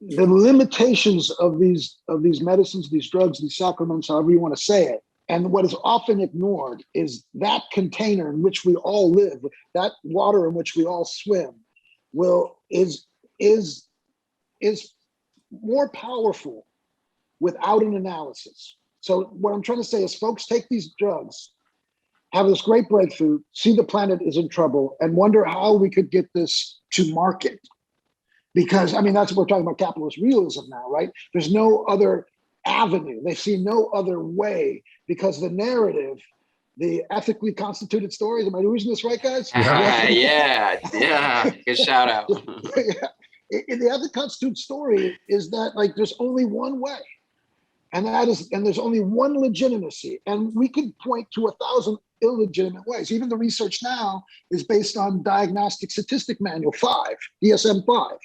the limitations of these medicines, these drugs, these sacraments, however you want to say it, and what is often ignored is that container in which we all live, that water in which we all swim, is more powerful without an analysis. So what I'm trying to say is, folks take these drugs, have this great breakthrough, see the planet is in trouble, and wonder how we could get this to market. Because, I mean, that's what we're talking about, capitalist realism now, right? There's no other avenue. They see no other way, because the narrative, the ethically constituted stories, am I using this right, guys? Yeah. Good shout out. The ethically constituted story is that, like, there's only one way. And there's only one legitimacy. And we could point to 1,000 illegitimate ways. Even the research now is based on Diagnostic Statistic Manual 5, DSM-5,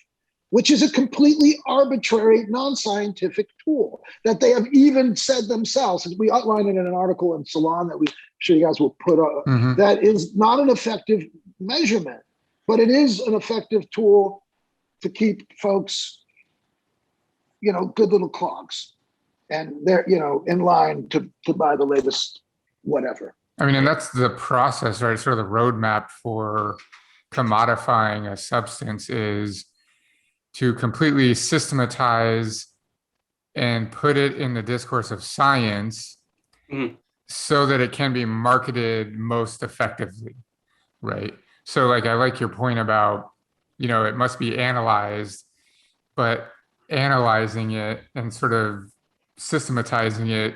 which is a completely arbitrary, non-scientific tool that they have even said themselves. We outline it in an article in Salon that I'm sure you guys will put up. That is not an effective measurement, but it is an effective tool to keep folks, good little clogs. And they're, in line to buy the latest whatever. I mean, and that's the process, right? Sort of the roadmap for commodifying a substance is to completely systematize and put it in the discourse of science so that it can be marketed most effectively, right? So like, I like your point about, it must be analyzed, but analyzing it and sort of systematizing it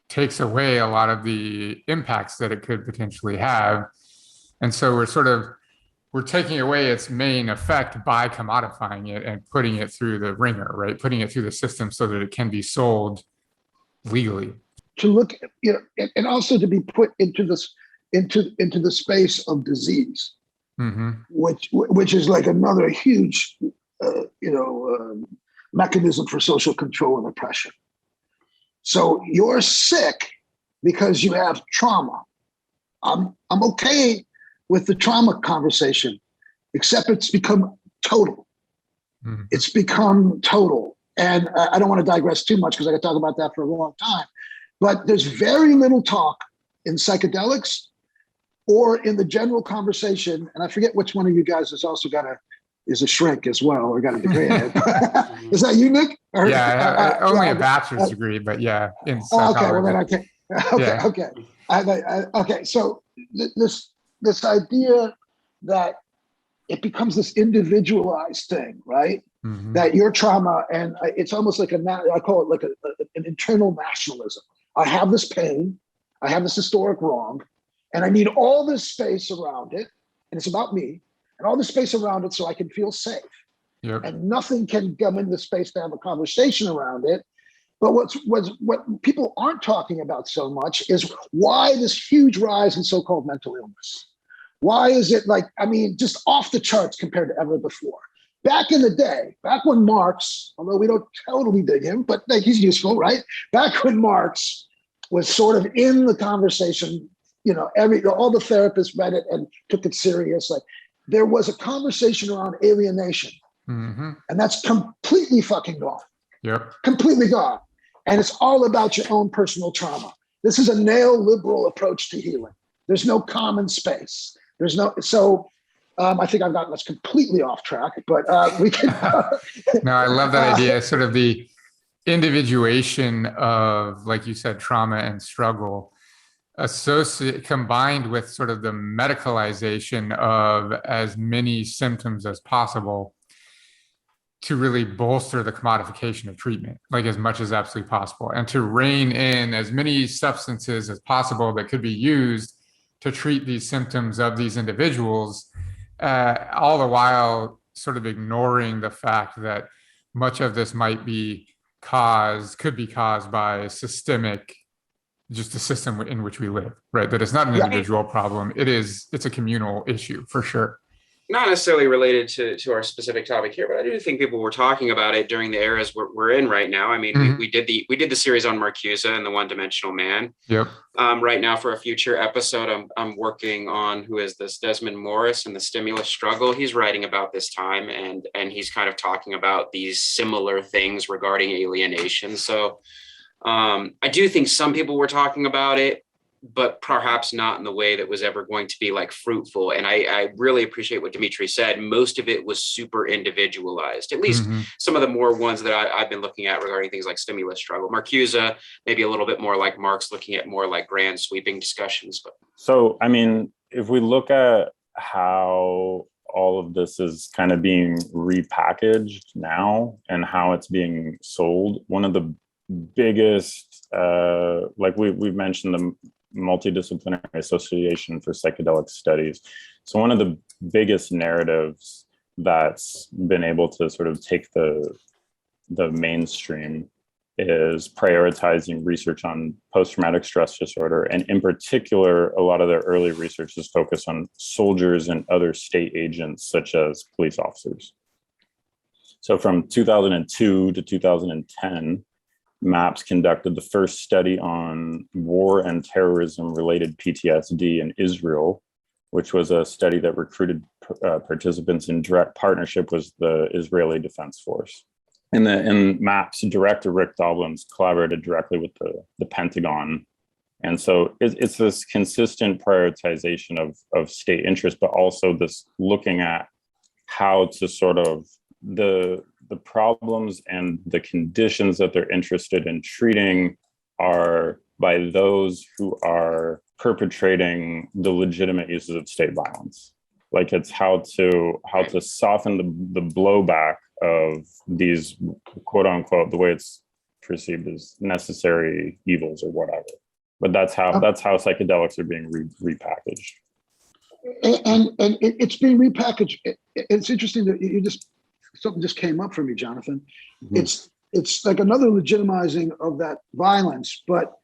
takes away a lot of the impacts that it could potentially have. And so we're taking away its main effect by commodifying it and putting it through the ringer, right? Putting it through the system so that it can be sold legally. To look, and also to be put into the space of disease, which is like another huge, mechanism for social control and oppression. So you're sick because you have trauma. I'm okay with the trauma conversation, except it's become total. It's become total. And I don't want to digress too much because I could talk about that for a long time. But there's very little talk in psychedelics or in the general conversation. And I forget which one of you guys has also is a shrink as well, or got a degree in it. Is that you, Nick? Or, yeah, only a bachelor's degree, but yeah, in psychology. Okay, well then I can't. Okay. So this idea that it becomes this individualized thing, right? That your trauma, and it's almost like I call it like an internal nationalism. I have this pain, I have this historic wrong, and I need all this space around it, and it's about me. And all the space around it so I can feel safe. And nothing can come in the space to have a conversation around it. But what people aren't talking about so much is why this huge rise in so-called mental illness. Why is it just off the charts compared to ever before? Back in the day, back when Marx, although we don't totally dig him, but he's useful, right? Back when Marx was sort of in the conversation all the therapists read it and took it serious. Like there was a conversation around alienation, and that's completely fucking gone. Yep. Completely gone. And it's all about your own personal trauma. This is a neoliberal approach to healing. There's no common space. I think I've gotten us completely off track, but we can. No, I love that idea. Sort of the individuation of, like you said, trauma and struggle, combined with sort of the medicalization of as many symptoms as possible to really bolster the commodification of treatment, like as much as absolutely possible, and to rein in as many substances as possible that could be used to treat these symptoms of these individuals, all the while sort of ignoring the fact that much of this could be caused by just the system in which we live, right? That it's not an individual problem. It's a communal issue for sure. Not necessarily related to our specific topic here, but I do think people were talking about it during the eras we're in right now. I mean, we did the series on Marcuse and the one-dimensional man. Yep. Right now, for a future episode, I'm working on who is this Desmond Morris and the stimulus struggle. He's writing about this time, and he's kind of talking about these similar things regarding alienation. So I do think some people were talking about it, but perhaps not in the way that was ever going to be like fruitful. And I really appreciate what Dimitri said. Most of it was super individualized, at least some of the more ones that I've been looking at regarding things like stimulus struggle. Marcuse, maybe a little bit more like Mark's looking at more like grand sweeping discussions. But so, I mean, if we look at how all of this is kind of being repackaged now and how it's being sold, one of the biggest, like we've mentioned the Multidisciplinary Association for Psychedelic Studies. So one of the biggest narratives that's been able to sort of take the mainstream is prioritizing research on post-traumatic stress disorder. And in particular, a lot of their early research is focused on soldiers and other state agents, such as police officers. So from 2002 to 2010, MAPS conducted the first study on war and terrorism related PTSD in Israel, which was a study that recruited participants in direct partnership with the Israeli Defense Force. And MAPS director Rick Doblins collaborated directly with the Pentagon. And so it's this consistent prioritization of state interest, but also this looking at how to sort of the problems and the conditions that they're interested in treating are by those who are perpetrating the legitimate uses of state violence. Like it's how to soften the blowback of these quote unquote, the way it's perceived as necessary evils or whatever. But that's how psychedelics are being repackaged. And it's being repackaged. It's interesting that something just came up for me, Jonathan. It's like another legitimizing of that violence, but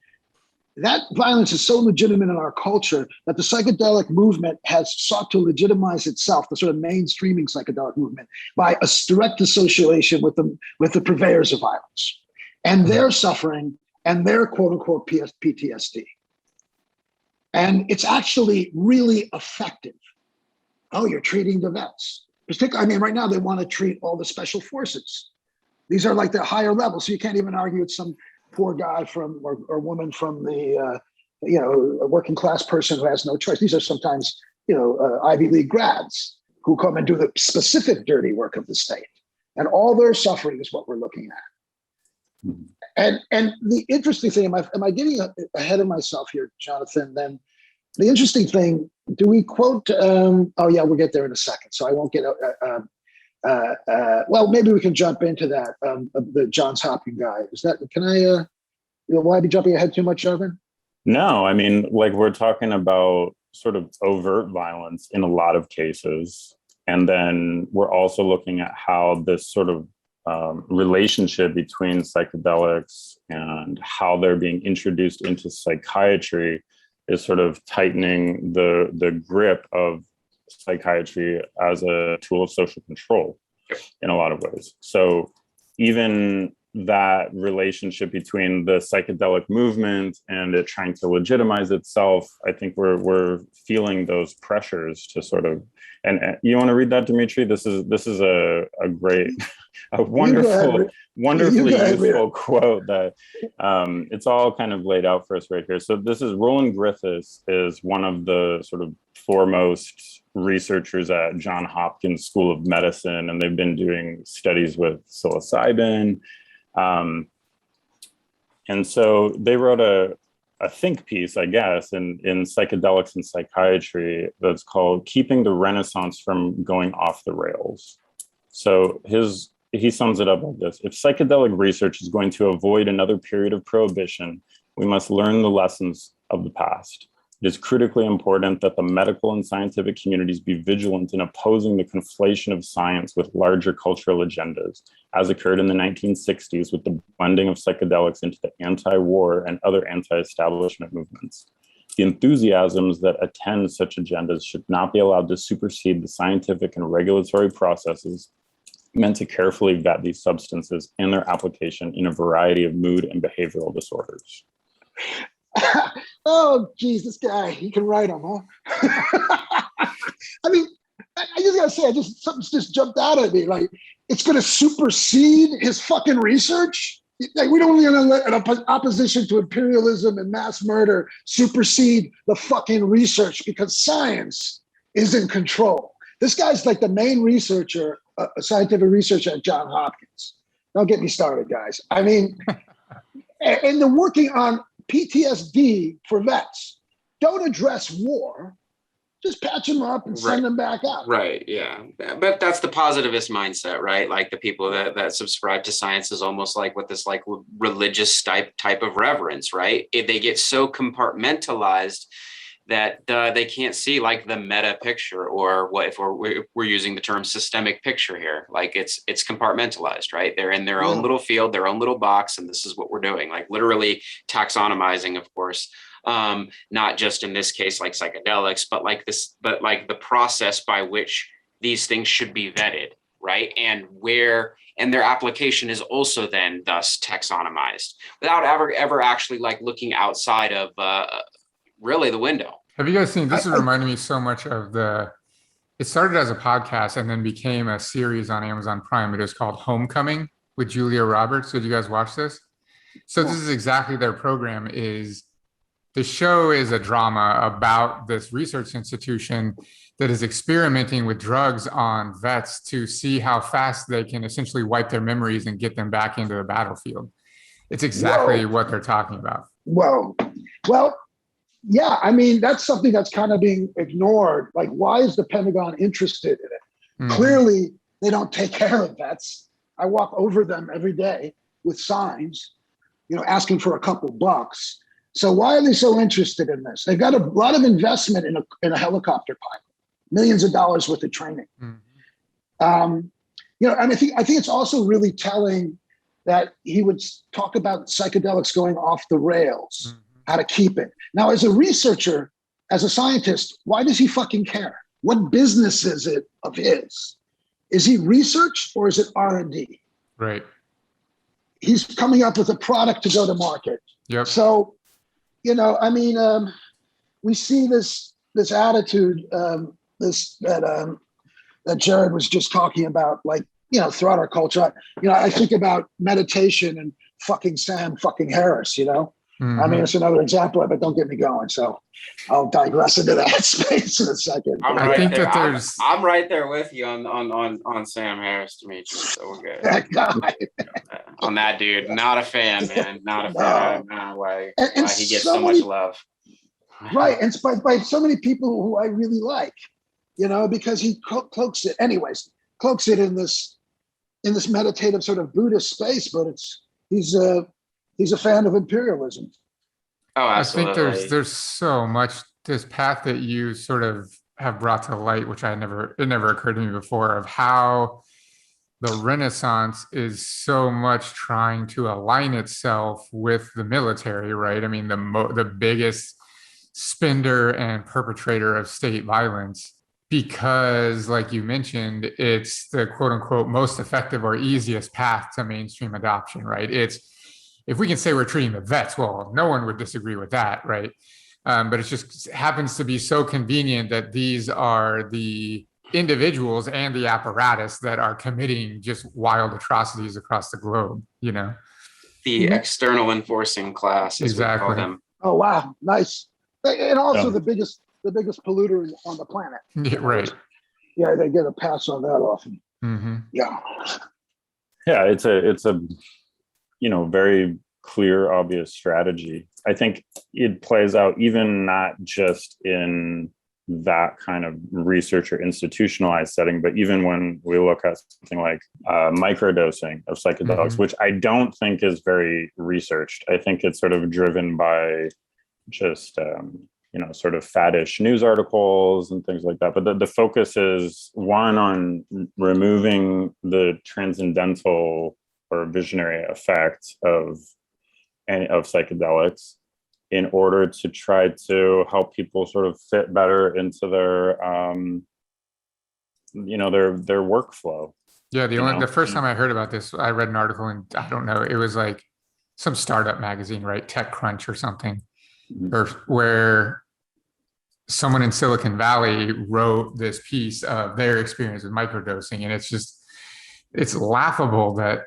that violence is so legitimate in our culture that the psychedelic movement has sought to legitimize itself, the sort of mainstreaming psychedelic movement, by a direct association with the purveyors of violence and their suffering and their quote unquote PTSD. And it's actually really effective. Oh, you're treating the vets. I mean, right now they want to treat all the special forces. These are like the higher level, so you can't even argue it's some poor guy or woman from the, a working class person who has no choice. These are sometimes, Ivy League grads who come and do the specific dirty work of the state, and all their suffering is what we're looking at. And the interesting thing, am I getting ahead of myself here, Jonathan? Then the interesting thing, do we quote? We'll get there in a second. So I won't get. Well, maybe we can jump into that. The Johns Hopkins guy. Is that? Can I? Why be jumping ahead too much, Jonathan? No, I mean, like we're talking about sort of overt violence in a lot of cases, and then we're also looking at how this sort of relationship between psychedelics and how they're being introduced into psychiatry is sort of tightening the grip of psychiatry as a tool of social control in a lot of ways. So even that relationship between the psychedelic movement and it trying to legitimize itself, I think we're feeling those pressures to sort of, and you want to read that, Dimitri? This is a great, a wonderfully useful quote that it's all kind of laid out for us right here. So this is Roland Griffiths, is one of the sort of foremost researchers at Johns Hopkins School of Medicine, and they've been doing studies with psilocybin. And so they wrote a think piece, I guess, in Psychedelics and Psychiatry that's called Keeping the Renaissance from Going Off the Rails. So he sums it up like this: if psychedelic research is going to avoid another period of prohibition, we must learn the lessons of the past. It is critically important that the medical and scientific communities be vigilant in opposing the conflation of science with larger cultural agendas, as occurred in the 1960s with the blending of psychedelics into the anti-war and other anti-establishment movements. The enthusiasms that attend such agendas should not be allowed to supersede the scientific and regulatory processes meant to carefully vet these substances and their application in a variety of mood and behavioral disorders. Oh, geez, this guy, he can write them, huh? I mean, I just gotta say, something's just jumped out at me. Like, it's gonna supersede his fucking research. Like, we don't want to let an opposition to imperialism and mass murder supersede the fucking research because science is in control. This guy's like the main researcher, a scientific researcher at Johns Hopkins. Don't get me started, guys. I mean, and they're working on PTSD for vets. Don't address war. Just patch them up and send them back out. Right, yeah. But that's the positivist mindset, right? Like the people that subscribe to science is almost like with this like religious type of reverence, right? If they get so compartmentalized that they can't see like the meta picture, or what if we're using the term systemic picture here, like it's compartmentalized, right? They're in their own little field, their own little box, and this is what we're doing, like literally taxonomizing, of course, not just in this case like psychedelics, but like the process by which these things should be vetted, right? And their application is also then thus taxonomized without ever actually like looking outside of really the window. Have you guys seen, this is reminding me so much of it started as a podcast and then became a series on Amazon Prime. It is called Homecoming with Julia Roberts. Did you guys watch this? So this is exactly their program is. The show is a drama about this research institution that is experimenting with drugs on vets to see how fast they can essentially wipe their memories and get them back into the battlefield. It's exactly what they're talking about. Well, yeah, I mean, that's something that's kind of being ignored. Like, why is the Pentagon interested in it? Mm-hmm. Clearly, they don't take care of vets. I walk over them every day with signs, asking for a couple bucks. So why are they so interested in this? They've got a lot of investment in a helicopter pilot, millions of dollars worth of training. Mm-hmm. And I think it's also really telling that he would talk about psychedelics going off the rails, how to keep it. Now, as a researcher, as a scientist, why does he fucking care? What business is it of his? Is he research or is it R&D? Right. He's coming up with a product to go to market. Yep. So, we see this attitude, that Jared was just talking about, like, throughout our culture. I think about meditation and fucking Sam fucking Harris, Mm-hmm. I mean, it's another example of it. Don't get me going. So I'll digress into that space in a second. I'm right there with you on Sam Harris, Dimitri. So we're good. That guy. On that dude. Not a fan, man. Not a fan. I don't know why he gets so much love. Right. And it's by so many people who I really like, because he cloaks it. Anyways, cloaks it in this meditative sort of Buddhist space, but he's a fan of imperialism. Oh, absolutely. I think there's so much, this path that you sort of have brought to light, which it never occurred to me before, of how the Renaissance is so much trying to align itself with the military, right? I mean, the biggest spender and perpetrator of state violence because, like you mentioned, it's the quote unquote most effective or easiest path to mainstream adoption, right? If we can say we're treating the vets, well, no one would disagree with that, right? But it just happens to be so convenient that these are the individuals and the apparatus that are committing just wild atrocities across the globe, The external enforcing class, as we call Exactly. them. Oh wow, nice. And also Yeah. the biggest polluter on the planet. Yeah, right. Yeah, they get a pass on that often. Yeah. Yeah, it's a very clear, obvious strategy. I think it plays out even not just in that kind of research or institutionalized setting, but even when we look at something like microdosing of psychedelics, which I don't think is very researched. I think it's sort of driven by just sort of faddish news articles and things like that. But the focus is one on removing the transcendental or visionary effect of psychedelics in order to try to help people sort of fit better into their their workflow. Yeah, the first time I heard about this, I read an article, and I don't know, it was like some startup magazine, right? TechCrunch or something, or where someone in Silicon Valley wrote this piece of their experience with microdosing, and it's laughable that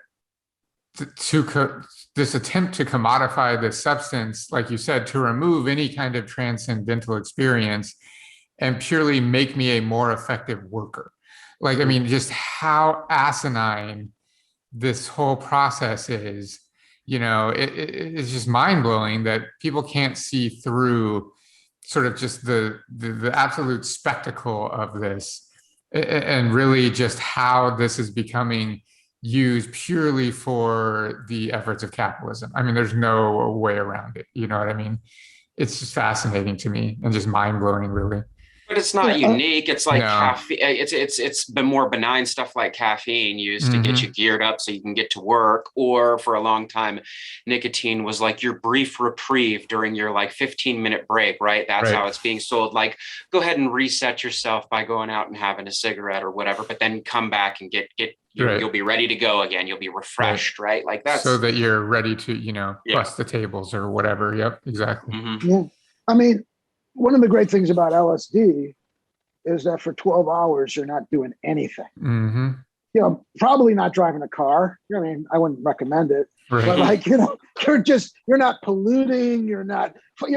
this attempt to commodify this substance, like you said, to remove any kind of transcendental experience and purely make me a more effective worker. Like, I mean, just how asinine this whole process is, it's just mind blowing that people can't see through sort of just the absolute spectacle of this, and really just how this is becoming used purely for the efforts of capitalism. I mean, there's no way around it. You know what I mean? It's just fascinating to me and just mind blowing, really. But it's not unique. It's like caffeine. It's the more benign stuff like caffeine used to get you geared up so you can get to work. Or for a long time, nicotine was like your brief reprieve during your 15-minute break, right? That's how it's being sold. Like, go ahead and reset yourself by going out and having a cigarette or whatever, but then come back and get you'll be ready to go again. You'll be refreshed, right? Like that's so that you're ready to, bust the tables or whatever. Yep, exactly. Yeah. I mean, one of the great things about LSD is that for 12 hours, you're not doing anything. Probably not driving a car. I mean, I wouldn't recommend it. Right. But you're not polluting. You're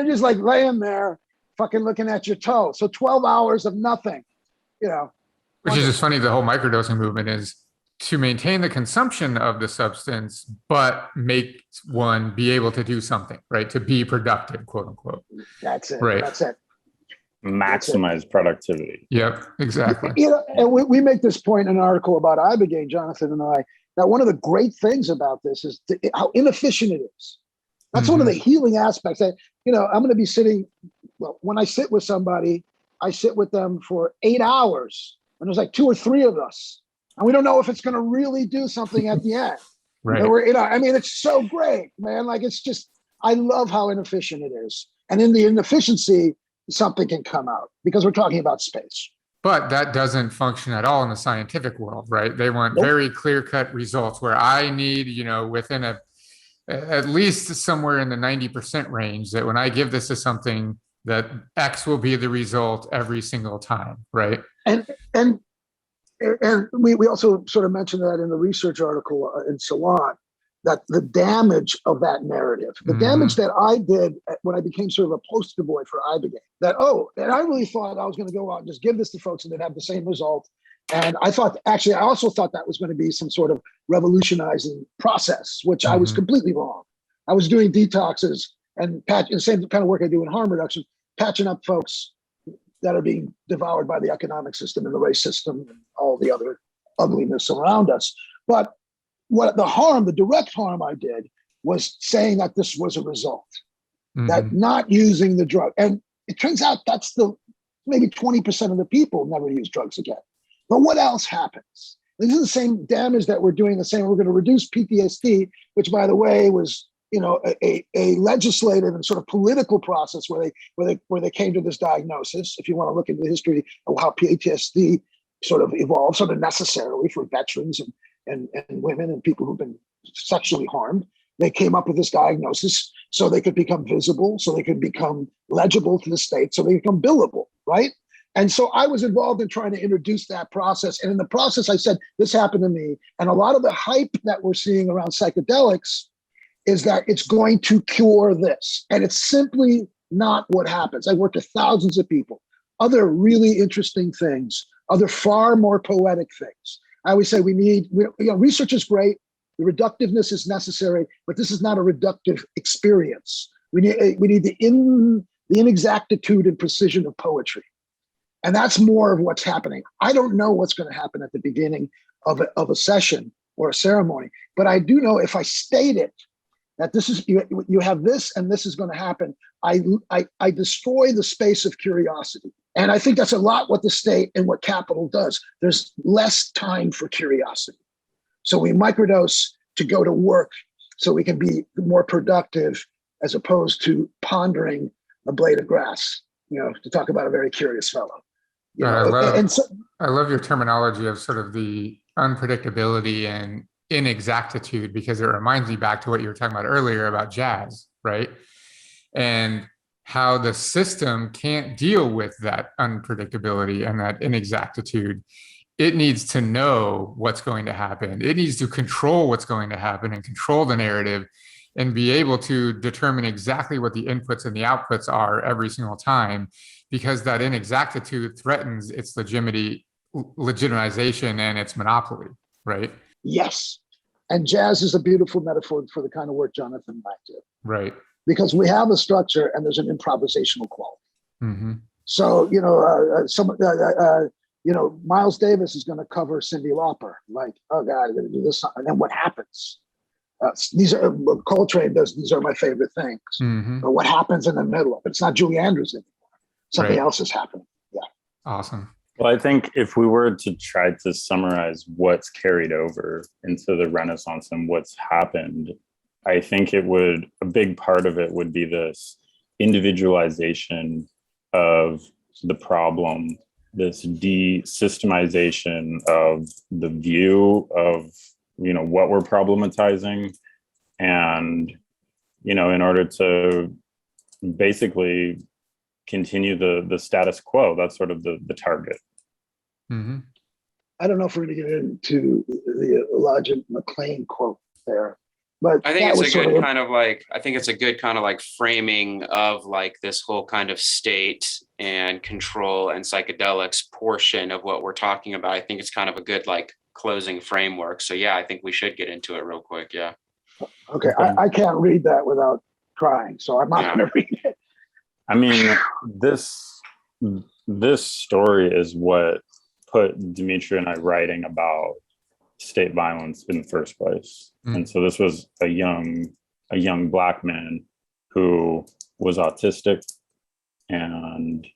just like laying there fucking looking at your toe. So 12 hours of nothing, Which is just funny. The whole microdosing movement is to maintain the consumption of the substance, but make one be able to do something, right? To be productive, quote unquote. That's it. Right. That's it. Maximize productivity. Yep, exactly. And we make this point in an article about Ibogaine, Jonathan and I, that one of the great things about this is how inefficient it is. That's one of the healing aspects. That, I'm going to be sitting, when I sit with somebody, I sit with them for 8 hours, and there's like 2 or 3 of us. And we don't know if it's going to really do something at the end. Right. I mean, it's so great, man. Like, it's just, I love how inefficient it is. And in the inefficiency, something can come out because we're talking about space. But that doesn't function at all in the scientific world, right? They want very clear-cut results where I need, within at least somewhere in the 90% range, that when I give this to something, that X will be the result every single time, right? And we also sort of mentioned that in the research article in Salon, that the damage of that narrative, the damage that I did when I became sort of a poster boy for Ibogaine, and I really thought I was going to go out and just give this to folks and they'd have the same result. And I also thought that was going to be some sort of revolutionizing process, which I was completely wrong. I was doing detoxes and the same kind of work I do in harm reduction, patching up folks that are being devoured by the economic system and the race system and all the other ugliness around us. But the direct harm I did was saying that this was a result, that not using the drug. And it turns out that's maybe 20% of the people never use drugs again. But what else happens? This is the same damage that we're doing, we're going to reduce PTSD, which by the way was a legislative and sort of political process where they came to this diagnosis. If you want to look into the history of how PTSD sort of evolved, sort of necessarily for veterans and women and people who've been sexually harmed, they came up with this diagnosis so they could become visible, so they could become legible to the state, so they become billable, right? And so I was involved in trying to introduce that process. And in the process, I said, this happened to me. And a lot of the hype that we're seeing around psychedelics is that it's going to cure this. And it's simply not what happens. I worked with thousands of people, other really interesting things, other far more poetic things. I always say research is great. The reductiveness is necessary, but this is not a reductive experience. We need the inexactitude and precision of poetry. And that's more of what's happening. I don't know what's going to happen at the beginning of a session or a ceremony, but I do know if I state it, that this is, you have this and this is going to happen, I destroy the space of curiosity. And I think that's a lot what the state and what capital does. There's less time for curiosity. So we microdose to go to work so we can be more productive as opposed to pondering a blade of grass, to talk about a very curious fellow. I love your terminology of sort of the unpredictability and inexactitude, because it reminds me back to what you were talking about earlier about jazz, right? And how the system can't deal with that unpredictability and that inexactitude. It needs to know what's going to happen. It needs to control what's going to happen and control the narrative and be able to determine exactly what the inputs and the outputs are every single time, because that inexactitude threatens its legitimization and its monopoly, right? Yes. And jazz is a beautiful metaphor for the kind of work Jonathan and I do. Right. Because we have a structure and there's an improvisational quality. Mm-hmm. So, Miles Davis is going to cover Cyndi Lauper. Like, oh God, I'm going to do this. And then what happens? These are Coltrane does. These are my favorite things. Mm-hmm. But what happens in the middle of it? It's not Julie Andrews anymore. Something else is happening. Yeah. Awesome. Well, I think if we were to try to summarize what's carried over into the Renaissance and what's happened, I think a big part of it would be this individualization of the problem, this de-systemization of the view of, what we're problematizing. And, in order to basically continue the status quo, that's sort of the target. Mm-hmm. I don't know if we're going to get into the Elijah McClain quote there, but I think it's a good kind of like framing of like this whole kind of state and control and psychedelics portion of what we're talking about. I think it's kind of a good like closing framework. So yeah, I think we should get into it real quick. Yeah. Okay. I can't read that without crying, so I'm not going to read it. I mean, this story is what put Dimitri and I writing about state violence in the first place. Mm. And so this was a young Black man who was autistic and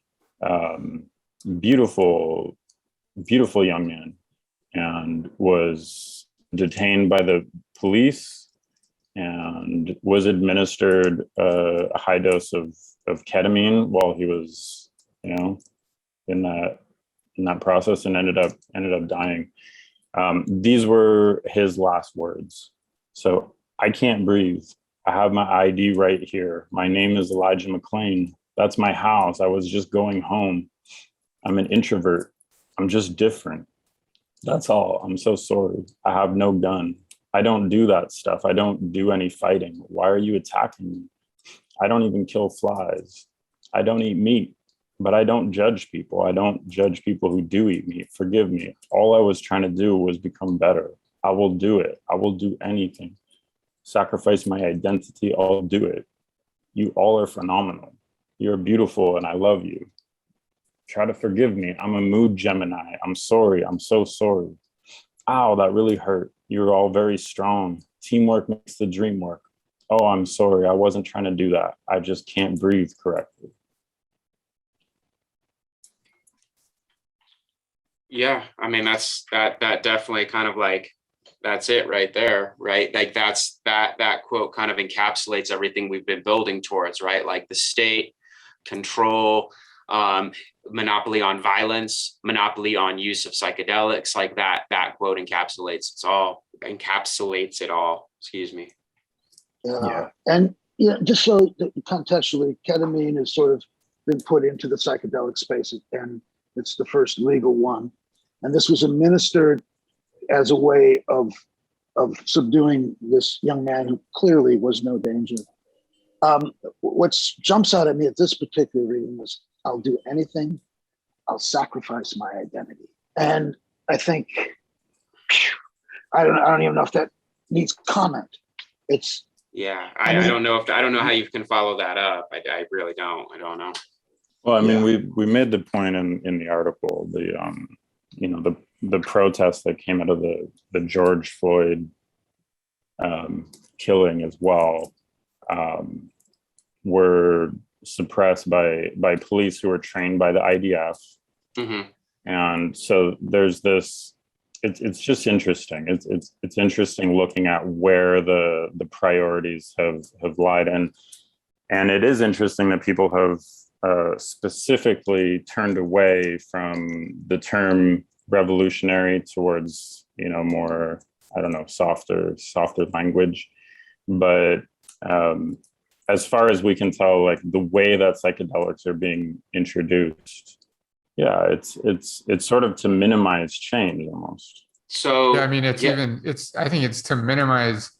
beautiful young man, and was detained by the police and was administered a high dose of ketamine while he was, in that process, and ended up dying. These were his last words. So I can't breathe. I have my ID right here. My name is Elijah McClain. That's my house. I was just going home. I'm an introvert. I'm just different. That's all. I'm so sorry. I have no gun. I don't do that stuff. I don't do any fighting. Why are you attacking me? I don't even kill flies. I don't eat meat, but I don't judge people. I don't judge people who do eat meat. Forgive me. All I was trying to do was become better. I will do it. I will do anything. Sacrifice my identity. I'll do it. You all are phenomenal. You're beautiful and I love you. Try to forgive me. I'm a mood Gemini. I'm sorry. I'm so sorry. Ow, that really hurt. You're all very strong. Teamwork makes the dream work. Oh, I'm sorry. I wasn't trying to do that. I just can't breathe correctly. Yeah, I mean, that definitely kind of like That's it right there, right? Like that quote kind of encapsulates everything we've been building towards, right? Like the state, control, monopoly on violence, monopoly on use of psychedelics, like that quote encapsulates it all. Excuse me. Yeah. And just so contextually, ketamine has sort of been put into the psychedelic space, and it's the first legal one. And this was administered as a way of subduing this young man who clearly was no danger. What jumps out at me at this particular reading was, I'll do anything, I'll sacrifice my identity. And I think, I don't even know if that needs comment. It's, yeah, I don't know how you can follow that up. I really don't. I don't know. Well, I mean, we made the point in the article, the protests that came out of the George Floyd killing as well were suppressed by police who were trained by the IDF. Mm-hmm. And so there's this, it's just interesting. It's interesting looking at where the priorities have lied. And it is interesting that people have specifically turned away from the term revolutionary towards, more, I don't know, softer language. But as far as we can tell, like the way that psychedelics are being introduced, it's sort of to minimize change almost. So yeah, I mean, I think it's to minimize.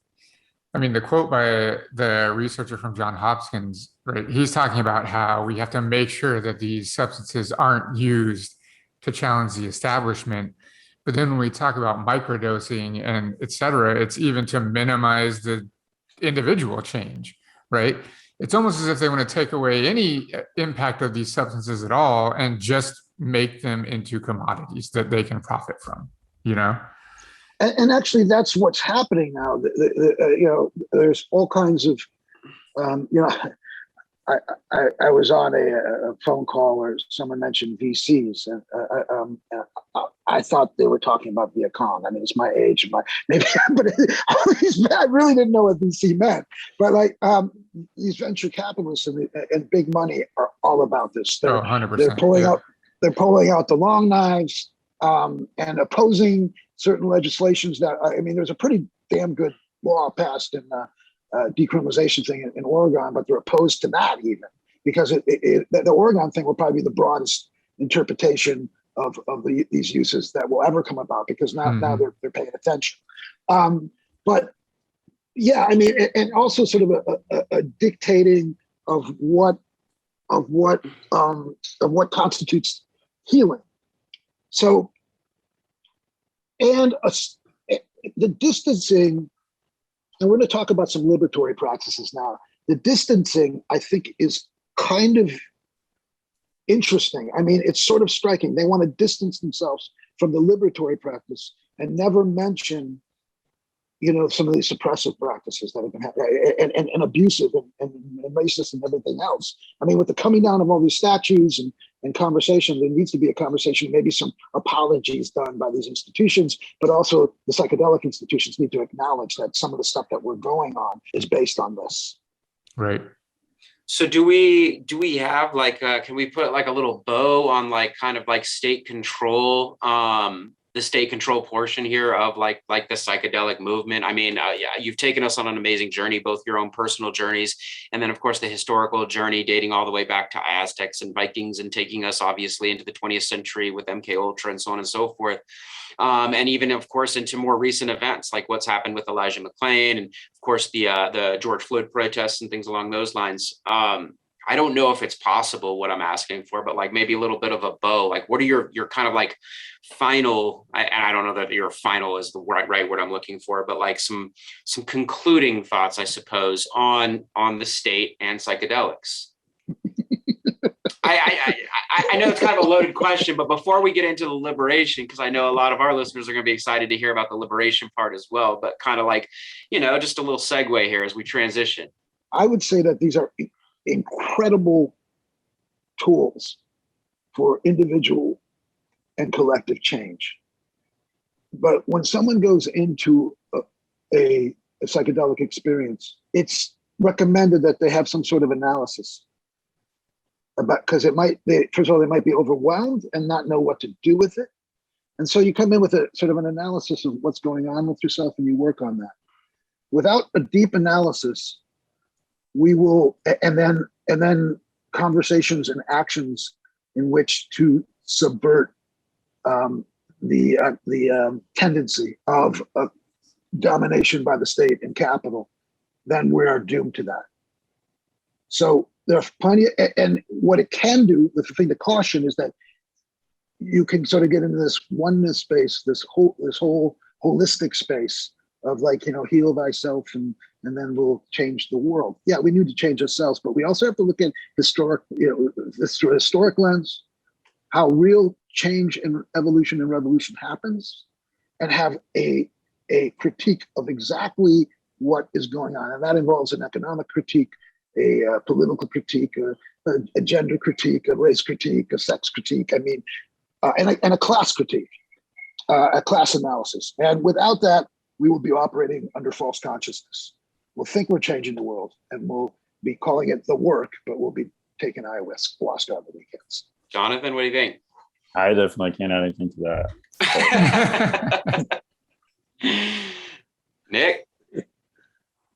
I mean, the quote by the researcher from Johns Hopkins, right? He's talking about how we have to make sure that these substances aren't used to challenge the establishment. But then when we talk about microdosing and et cetera, it's even to minimize the individual change, right? It's almost as if they want to take away any impact of these substances at all and just make them into commodities that they can profit from, And actually, that's what's happening now. There's all kinds of, I was on a phone call where someone mentioned VCs, and I thought they were talking about Viacom. I mean, it's my age, but I really didn't know what VC meant. But these venture capitalists and big money are all about this. They're 100%. They're pulling out the long knives and opposing certain legislations that, there's a pretty damn good law passed in the decriminalization thing in Oregon, but they're opposed to that even because the Oregon thing will probably be the broadest interpretation of these uses that will ever come about because now they're paying attention. But yeah, and also sort of a dictating of what constitutes healing. So, and the distancing, and we're going to talk about some liberatory practices now. The distancing, I think, is kind of interesting. It's sort of striking. They want to distance themselves from the liberatory practice and never mention, some of these suppressive practices that have been happening and abusive and racist and everything else. With the coming down of all these statues and conversation, there needs to be a conversation, maybe some apologies done by these institutions, but also the psychedelic institutions need to acknowledge that some of the stuff that we're going on is based on this. Right. So do we have can we put a little bow on kind of state control, the state control portion here of the psychedelic movement? You've taken us on an amazing journey, both your own personal journeys and then of course the historical journey dating all the way back to Aztecs and Vikings and taking us obviously into the 20th century with MKUltra and so on and so forth. And even of course into more recent events like what's happened with Elijah McClain and of course the George Floyd protests and things along those lines. I don't know if it's possible what I'm asking for, but maybe a little bit of a bow. What are your kind of final, and I don't know that your final is the right word I'm looking for, but some concluding thoughts, I suppose, on the state and psychedelics. I know it's kind of a loaded question, but before we get into the liberation, because I know a lot of our listeners are going to be excited to hear about the liberation part as well, but kind of just a little segue here as we transition. I would say that these are incredible tools for individual and collective change. But when someone goes into a psychedelic experience, it's recommended that they have some sort of analysis about, because first of all, they might be overwhelmed and not know what to do with it. And so you come in with a sort of an analysis of what's going on with yourself and you work on that. Without a deep analysis, we will, and then conversations and actions in which to subvert the tendency of domination by the state and capital, then we are doomed to that. So there's plenty, and what it can do, the thing to caution is that you can sort of get into this oneness space, this whole holistic space of like, heal thyself and then we'll change the world. Yeah, we need to change ourselves, but we also have to look at historic lens, how real change and evolution and revolution happens, and have a critique of exactly what is going on. And that involves an economic critique, a political critique, a gender critique, a race critique, a sex critique, and a class critique, a class analysis. And without that, we will be operating under false consciousness. We'll think we're changing the world and we'll be calling it the work, but we'll be taking ayahuasca on the weekends. Jonathan, what do you think? I definitely can't add anything to that. Nick?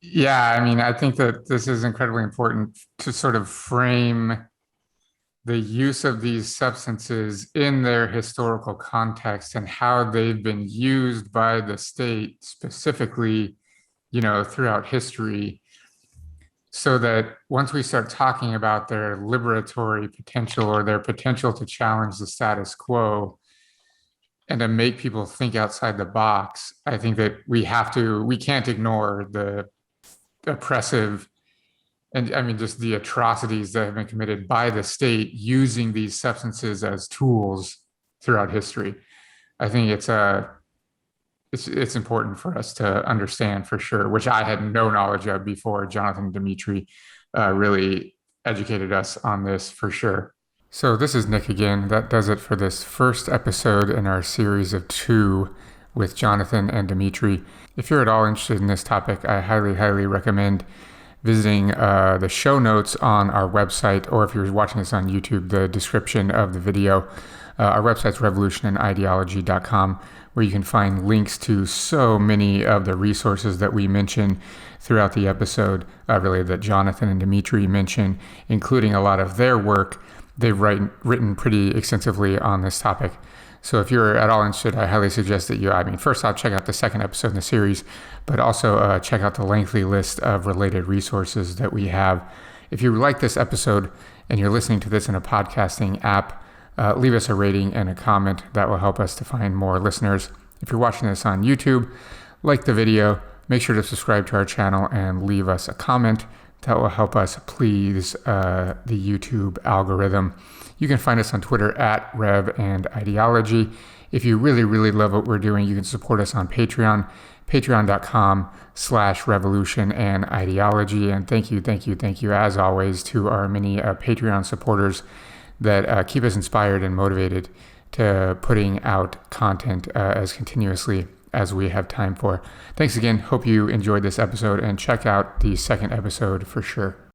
Yeah, I think that this is incredibly important to sort of frame the use of these substances in their historical context and how they've been used by the state specifically, throughout history, so that once we start talking about their liberatory potential or their potential to challenge the status quo and to make people think outside the box, I think that we can't ignore the oppressive and just the atrocities that have been committed by the state using these substances as tools throughout history. I think it's important for us to understand for sure, which I had no knowledge of before Jonathan and Dimitri really educated us on this for sure. So this is Nick again. That does it for this first episode in our series of 2 with Jonathan and Dimitri. If you're at all interested in this topic, I highly, highly recommend visiting the show notes on our website, or if you're watching this on YouTube, the description of the video. Our website's revolutionandideology.com, where you can find links to so many of the resources that we mention throughout the episode, really that Jonathan and Dimitri mention, including a lot of their work. They've written pretty extensively on this topic. So if you're at all interested, I highly suggest that you, first off, check out the second episode in the series, but also check out the lengthy list of related resources that we have. If you like this episode and you're listening to this in a podcasting app, leave us a rating and a comment. That will help us to find more listeners. If you're watching this on YouTube, like the video, make sure to subscribe to our channel and leave us a comment. That will help us please the YouTube algorithm. You can find us on Twitter at RevAndIdeology. If you really, really love what we're doing, you can support us on Patreon, patreon.com/revolutionandideology. And thank you, as always, to our many Patreon supporters that keep us inspired and motivated to putting out content as continuously as we have time for. Thanks again. Hope you enjoyed this episode, and check out the second episode for sure.